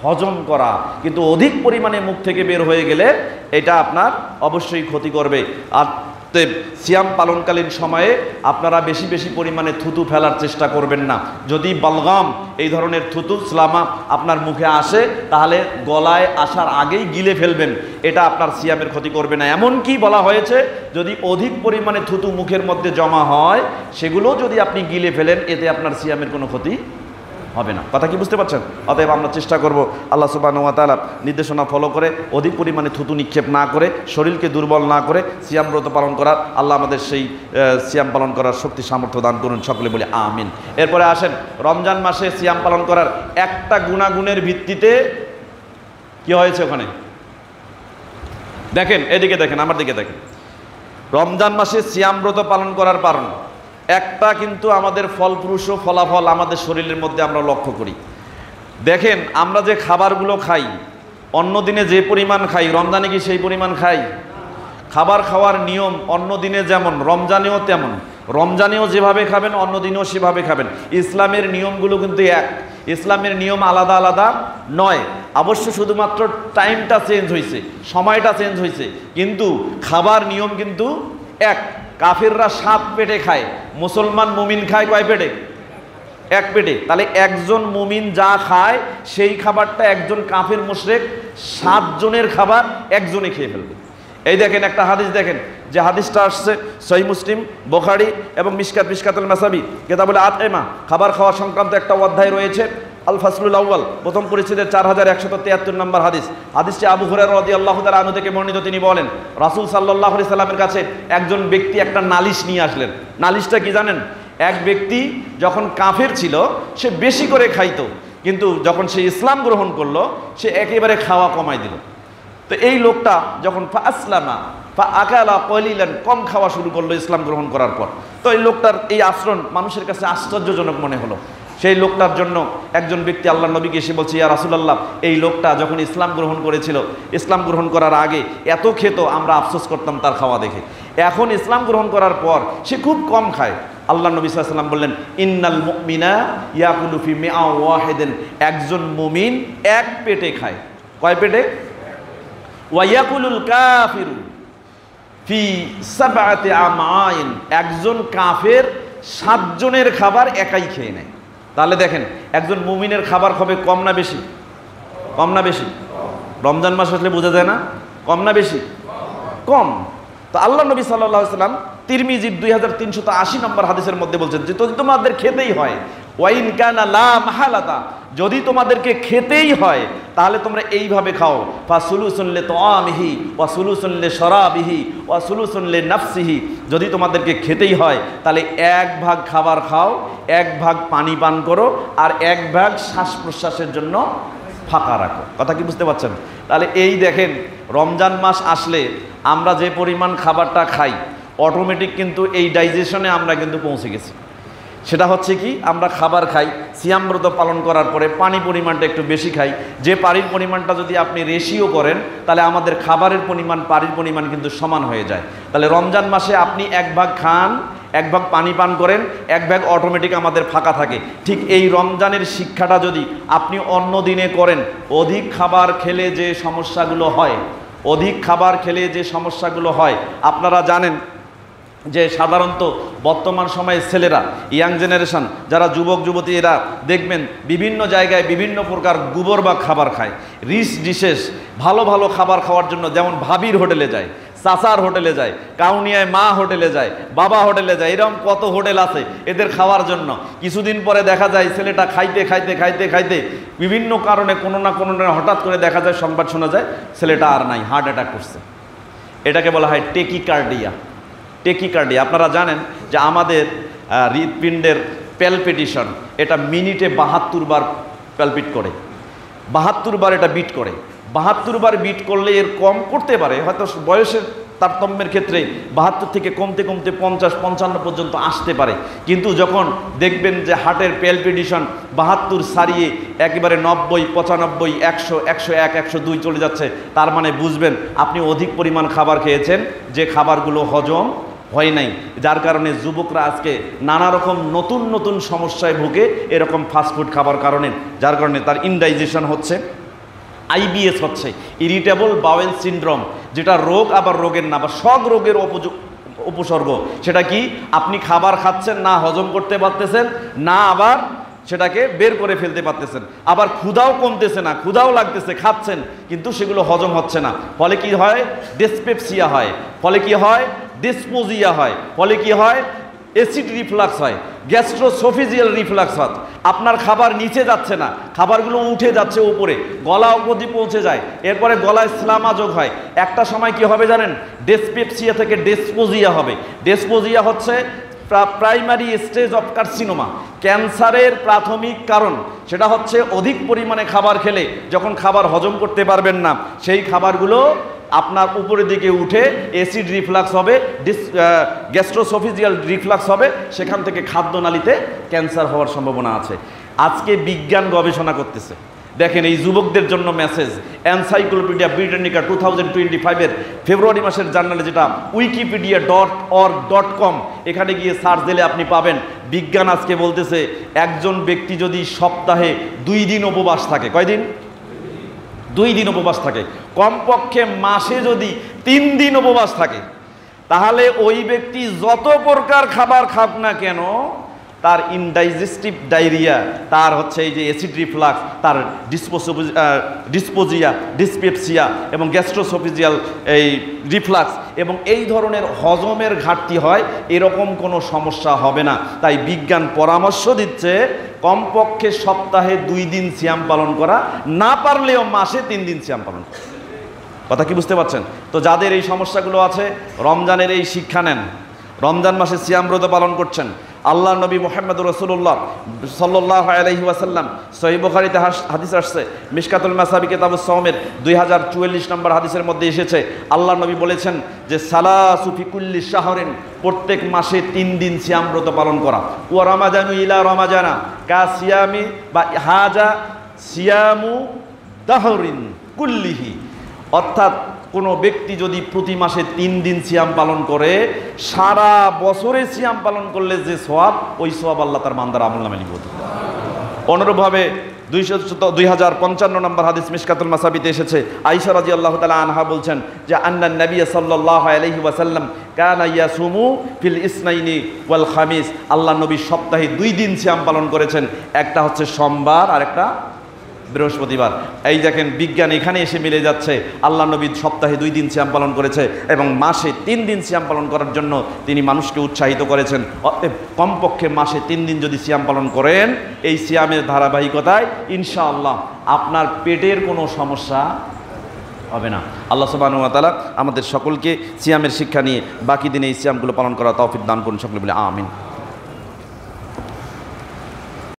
হজম করা, কিন্তু অধিক পরিমাণে মুখ থেকে বের হয়ে গেলে এটা আপনার অবশ্যই ক্ষতি করবে। আর সিয়াম পালনকালীন সময়ে আপনারা বেশি বেশি পরিমাণে থুতু ফেলার চেষ্টা করবেন না। যদি বালগাম এই ধরনের থুতু স্লামা আপনার মুখে আসে, তাহলে গলায় আসার আগেই গিলে ফেলবেন, এটা আপনার সিয়ামের ক্ষতি করবে না। এমনকি বলা হয়েছে যদি অধিক পরিমাণে থুতু মুখের মধ্যে জমা হয়, সেগুলো যদি আপনি গিলে ফেলেন, এতে আপনার সিয়ামের কোনো ক্ষতি হবে না। কথা কি বুঝতে পারছেন? অতএব আমরা চেষ্টা করব আল্লাহ সুবহানাহু ওয়া তাআলা নির্দেশনা ফলো করে অধিক পরিমাণে থুতু নিক্ষেপ না করে, শরীরকে দুর্বল না করে সিয়াম ব্রত পালন করার। আল্লাহ আমাদের সেই সিয়াম পালন করার শক্তি সামর্থ্য দান করুন, সকলে বলি আমিন। এরপরে আসেন রমজান মাসে সিয়াম পালন করার একটা গুণাগুণের ভিত্তিতে কি হয়েছে ওখানে দেখেন, এদিকে দেখেন, আমার দিকে দেখেন। রমজান মাসে সিয়াম ব্রত পালন করার কারণ একটা, কিন্তু আমাদের ফলপ্রসূ ফলাফল আমাদের শরীরের মধ্যে আমরা লক্ষ্য করি। দেখেন আমরা যে খাবারগুলো খাই, অন্য দিনে যে পরিমাণ খাই, রমজানে কি সেই পরিমাণ খাই? খাবার খাওয়ার নিয়ম অন্য দিনে যেমন, রমজানেও তেমন। রমজানেও যেভাবে খাবেন, অন্য দিনেও সেভাবে খাবেন। ইসলামের নিয়মগুলো কিন্তু এক, ইসলামের নিয়ম আলাদা আলাদা নয়। অবশ্য শুধুমাত্র টাইমটা চেঞ্জ হয়েছে, সময়টা চেঞ্জ হয়েছে, কিন্তু খাবার নিয়ম কিন্তু এক। কাফিররা 7 পেটে খায়, মুসলমান মুমিন খায় কয় পেটে? 1 পেটে। তাহলে একজন মুমিন যা খায় সেই খাবারটা একজন কাফির মুশরিক 7 জনের খাবার একজনে খেয়ে ফেলবে। এই দেখেন একটা হাদিস দেখেন, যে হাদিসটা আসছে সহিহ মুসলিম, বুখারী এবং মিশকাতুল মাসাবি কিতাবুল আতইমা, খাবার খাওয়া সংক্রান্ত একটা অধ্যায় রয়েছে, আল ফাসলুল আউয়াল, প্রথম পরিচ্ছেদের 4173 নম্বর হাদিস। হাদিসটি আবু হুরায়রা রাদিয়াল্লাহু তাআলা আনহু থেকে বর্ণিত। তিনি বলেন রাসূল সাল্লাল্লাহু আলাইহি সাল্লামের কাছে একজন ব্যক্তি একটা নালিশ নিয়ে আসলেন। নালিশটা কি জানেন? এক ব্যক্তি যখন কাফের ছিল সে বেশি করে খাইতো, কিন্তু যখন সে ইসলাম গ্রহণ করলো সে একেবারে খাওয়া কমাই দিল। তো এই লোকটা যখন আসলামা আকালা কলিলান, কম খাওয়া শুরু করলো ইসলাম গ্রহণ করার পর, তো এই লোকটার এই আচরণ মানুষের কাছে আশ্চর্যজনক মনে হলো। সেই লোকটার জন্য একজন ব্যক্তি আল্লাহ নবীকে এসে বলছে, ইয়া রাসূলুল্লাহ, এই লোকটা যখন ইসলাম গ্রহণ করেছিল, ইসলাম গ্রহণ করার আগে এত খেত, আমরা আফসোস করতাম তার খাওয়া দেখে, এখন ইসলাম গ্রহণ করার পর সে খুব কম খায়। আল্লাহ নবী সাল্লাল্লাহু আলাইহি ওয়াসাল্লাম বললেন, ইন্নাল মুমিনা ইয়াকুলু ফি মিআ ওয়াহিদিন, একজন মুমিন 1 পেটে খায়। কয় পেটে? ওয়া ইয়াকুলুল কাফিরু ফি সাবআতি আমাইন, একজন কাফের 7 জনের খাবার একাই খেয়ে নেয়। তাহলে দেখেন একজন মুমিনের খাবার হবে কম না বেশি? কম না বেশি? রমজান মাস আসলে বোঝা যায় না, কম না বেশি? কম। তো আল্লাহ নবী সাল্লাল্লাহু আলাইহি ওয়াসাল্লাম তিরমিজির 2380 নম্বর হাদিসের মধ্যে বলছেন যে তোমাদের খেতেই হয় ওয়াইন কানা লা মাহালাতা, যদি তোমাদেরকে খেতেই হয় তাহলে তোমরা এইভাবে খাও, ফাসুলুসুন লিতাআমিহি ওয়া সুলুসুন লিশরাবিহি ওয়া সুলুসুন লিনাফসিহি, যদি তোমাদেরকে খেতেই হয় তাহলে 1 ভাগ খাবার খাও, 1 ভাগ পানি পান করো, আর 1 ভাগ শ্বাস প্রশ্বাসের জন্য ফাঁকা রাখো। কথা কি বুঝতে পারছেন? তাহলে এই দেখেন, রমজান মাস আসলে আমরা যে পরিমাণ খাবারটা খাই অটোমেটিক কিন্তু এই ডাইজেশনে আমরা কিন্তু পৌঁছে গেছি। সেটা হচ্ছে কি, আমরা খাবার খাই, সিয়ামব্রত পালন করার পরে পানি পরিমাণটা একটু বেশি খাই। যে পানির পরিমাণটা যদি আপনি রেশিও করেন তাহলে আমাদের খাবারের পরিমাণ পানির পরিমাণ কিন্তু সমান হয়ে যায়। তাহলে রমজান মাসে আপনি 1 ভাগ খান, 1 ভাগ পানি পান করেন, 1 ভাগ অটোমেটিক আমাদের ফাঁকা থাকে। ঠিক এই রমজানের শিক্ষাটা যদি আপনি অন্য দিনে করেন, অধিক খাবার খেলে যে সমস্যাগুলো হয়, অধিক খাবার খেলে যে সমস্যাগুলো হয় আপনারা জানেন যে সাধারণত বর্তমান সময়ে ছেলেরা, ইয়াং জেনারেশন যারা যুবক যুবতী, এরা দেখবেন বিভিন্ন জায়গায় বিভিন্ন প্রকার গোবর বা খাবার খায়। রিচ ডিশেস, ভালো ভালো খাবার খাওয়ার জন্য যেমন ভাবির হোটেলে যায়, চাচার হোটেলে যায়, কাউনিয়ায় মা হোটেলে যায়, বাবা হোটেলে যায়, এরকম কত হোটেল আছে এদের খাওয়ার জন্য। কিছুদিন পরে দেখা যায় ছেলেটা খাইতে খাইতে খাইতে খাইতে বিভিন্ন কারণে কোনো না কোনো হঠাৎ করে দেখা যায়, সংবাদ শোনা যায় ছেলেটা আর নাই, হার্ট অ্যাটাক করছে। এটাকে বলা হয় টেকিকার্ডিয়া। টেকিকার্ডিয়া, আপনারা জানেন যে আমাদের হৃৎপিণ্ডের প্যালপিটেশন এটা মিনিটে 72 বার প্যালপিট করে, 72 বার এটা বিট করে। 72 বার বিট করলে এর কম করতে পারে, হয়তো বয়সের তারতম্যের ক্ষেত্রে 72 থেকে কমতে কমতে 50-55 পর্যন্ত আসতে পারে। কিন্তু যখন দেখবেন যে হার্টের প্যালপিটেশন 72 ছাড়িয়ে একেবারে 90, 95, 100, 101, 102 চলে যাচ্ছে, তার মানে বুঝবেন আপনি অধিক পরিমাণ খাবার খেয়েছেন, যে খাবারগুলো হজম হয় নাই, যার কারণে যুবকরা আজকে নানা রকম নতুন নতুন সমস্যায় ভুগে এরকম ফাস্টফুড খাবার কারণে, যার কারণে তার ইনডাইজেশন হচ্ছে, আইবিএস হচ্ছে, ইরিটেবল বাওয়েল সিনড্রোম, যেটা রোগ আবার রোগের না, বা সব রোগের উপসর্গ। সেটা কি, আপনি খাবার খাচ্ছেন না হজম করতে পারতেছেন না, আবার সেটাকে বের করে ফেলতে পারতেছেন, আবার ক্ষুধাও কমতেছে না, ক্ষুধাও লাগতেছে, খাচ্ছেন কিন্তু সেগুলো হজম হচ্ছে না। ফলে কি হয়, ডিসপেপসিয়া হয়, ফলে কি হয়, ডিসপোজিয়া হয়, ফলে কি হয়, অ্যাসিড রিফ্লাক্স হয়, গ্যাস্ট্রোসোফেজিয়াল রিফ্লাক্স হয়। আপনার খাবার নিচে যাচ্ছে না, খাবারগুলো উঠে যাচ্ছে উপরে, গলা অবধি পৌঁছে যায়, এরপরে গলায় স্লামাযোগ হয়। একটা সময় কি হবে জানেন, ডিসপেপসিয়া থেকে ডিসপোজিয়া হবে। ডিসপোজিয়া হচ্ছে প্রাইমারি স্টেজ অফ কার্সিনোমা, ক্যান্সারের প্রাথমিক কারণ। সেটা হচ্ছে অধিক পরিমাণে খাবার খেলে যখন খাবার হজম করতে পারবেন না, সেই খাবারগুলো আপনার উপরের দিকে উঠে অ্যাসিড রিফ্লাক্স হবে, গ্যাস্ট্রোসোফেজিয়াল রিফ্লাক্স হবে, সেখান থেকে খাদ্যনালীতে ক্যান্সার হওয়ার সম্ভাবনা আছে। আজকে বিজ্ঞান গবেষণা করতেছে, দেখেন এই যুবকদের জন্য মেসেজ, এনসাইক্লোপিডিয়া ব্রিটানিকা 2025-এর ফেব্রুয়ারি মাসের জার্নালে, যেটা wikipedia.org.com, এখানে গিয়ে সার্চ দিলে আপনি পাবেন। বিজ্ঞান আজকে বলতেছে একজন ব্যক্তি যদি সপ্তাহে 2 দিন উপবাস থাকে, কয়দিন? 2 দিন উপবাস থাকে, কমপক্ষে মাসে যদি 3 দিন উপবাস থাকে, তাহলে ওই ব্যক্তি যত প্রকার খাবার খাক না কেন, তার ইনডাইজেস্টিভ ডায়রিয়া, তার হচ্ছে এই যে অ্যাসিড রিফ্লাক্স, তার ডিসপোজিয়া, ডিসপেপসিয়া এবং গ্যাস্ট্রোসোফেজিয়াল এই রিফ্লাক্স এবং এই ধরনের হজমের ঘাটতি হয়, এরকম কোনো সমস্যা হবে না। তাই বিজ্ঞান পরামর্শ দিচ্ছে কমপক্ষে সপ্তাহে 2 দিন সিয়াম পালন করা, না পারলেও মাসে 3 দিন সিয়াম পালন করা। কথা কি বুঝতে পারছেন? তো যাদের এই সমস্যাগুলো আছে, রমজানের এই শিক্ষা নেন, রমজান মাসে সিয়াম ব্রত পালন করছেন। আল্লাহ নবী মুহাম্মদ রাসূলুল্লাহ সাল্লাল্লাহু আলাইহি ওয়াসাল্লাম, সহিহ বুখারীতে হাদিস আসছে, মিশকাতুল মাসাবি কিতাবুস সাওমের 2044 নম্বর হাদিসের মধ্যে এসেছে, আল্লাহ নবী বলেছেন যে সালাসু ফি কুল্লি শাহরিন, প্রত্যেক মাসে 3 দিন সিয়াম ব্রত পালন করা। ওয়া রমাজানু ইলা রমাজানা কা সিয়ামি বা হাজা সিয়ামু দাহরিন কুল্লিহি, অর্থাৎ কোনো ব্যক্তি যদি প্রতি মাসে 3 দিন সিয়াম পালন করে, সারা বছরে সিয়াম পালন করলে যে সওয়াব, ওই সওয়াব আল্লাহ তার বান্দার আমলনামে লিখবে। অনুরূপভাবে 2055 নম্বর হাদিস মিশকাতুল মাসাবিতে এসেছে, আয়েশা রাদিয়াল্লাহু তাআলা আনহা বলছেন যে আন্নান নবী সাল্লাল্লাহু আলাইহি ওয়াসাল্লাম কানা ইয়াসুমু ফিল ইসনাইনি ওয়াল খামিস, আল্লাহ নবী সপ্তাহে 2 দিন সিয়াম পালন করেছেন, একটা হচ্ছে সোমবার আর একটা বৃহস্পতিবার। এই দেখেন বিজ্ঞান এখানে এসে মিলে যাচ্ছে। আল্লাহ নবী সপ্তাহে 2 দিন সিয়াম পালন করেছে এবং মাসে 3 দিন সিয়াম পালন করার জন্য তিনি মানুষকে উৎসাহিত করেছেন। অতএব কমপক্ষে মাসে 3 দিন যদি সিয়াম পালন করেন, এই সিয়ামের ধারাবাহিকতায় ইনশাআল্লাহ আপনার পেটের কোনো সমস্যা হবে না। আল্লাহ সুবহানাহু ওয়া তাআলা আমাদের সকলকে সিয়ামের শিক্ষা নিয়ে বাকি দিনে এই সিয়ামগুলো পালন করার তৌফিক দান করুন। সকলে বলে আমিন।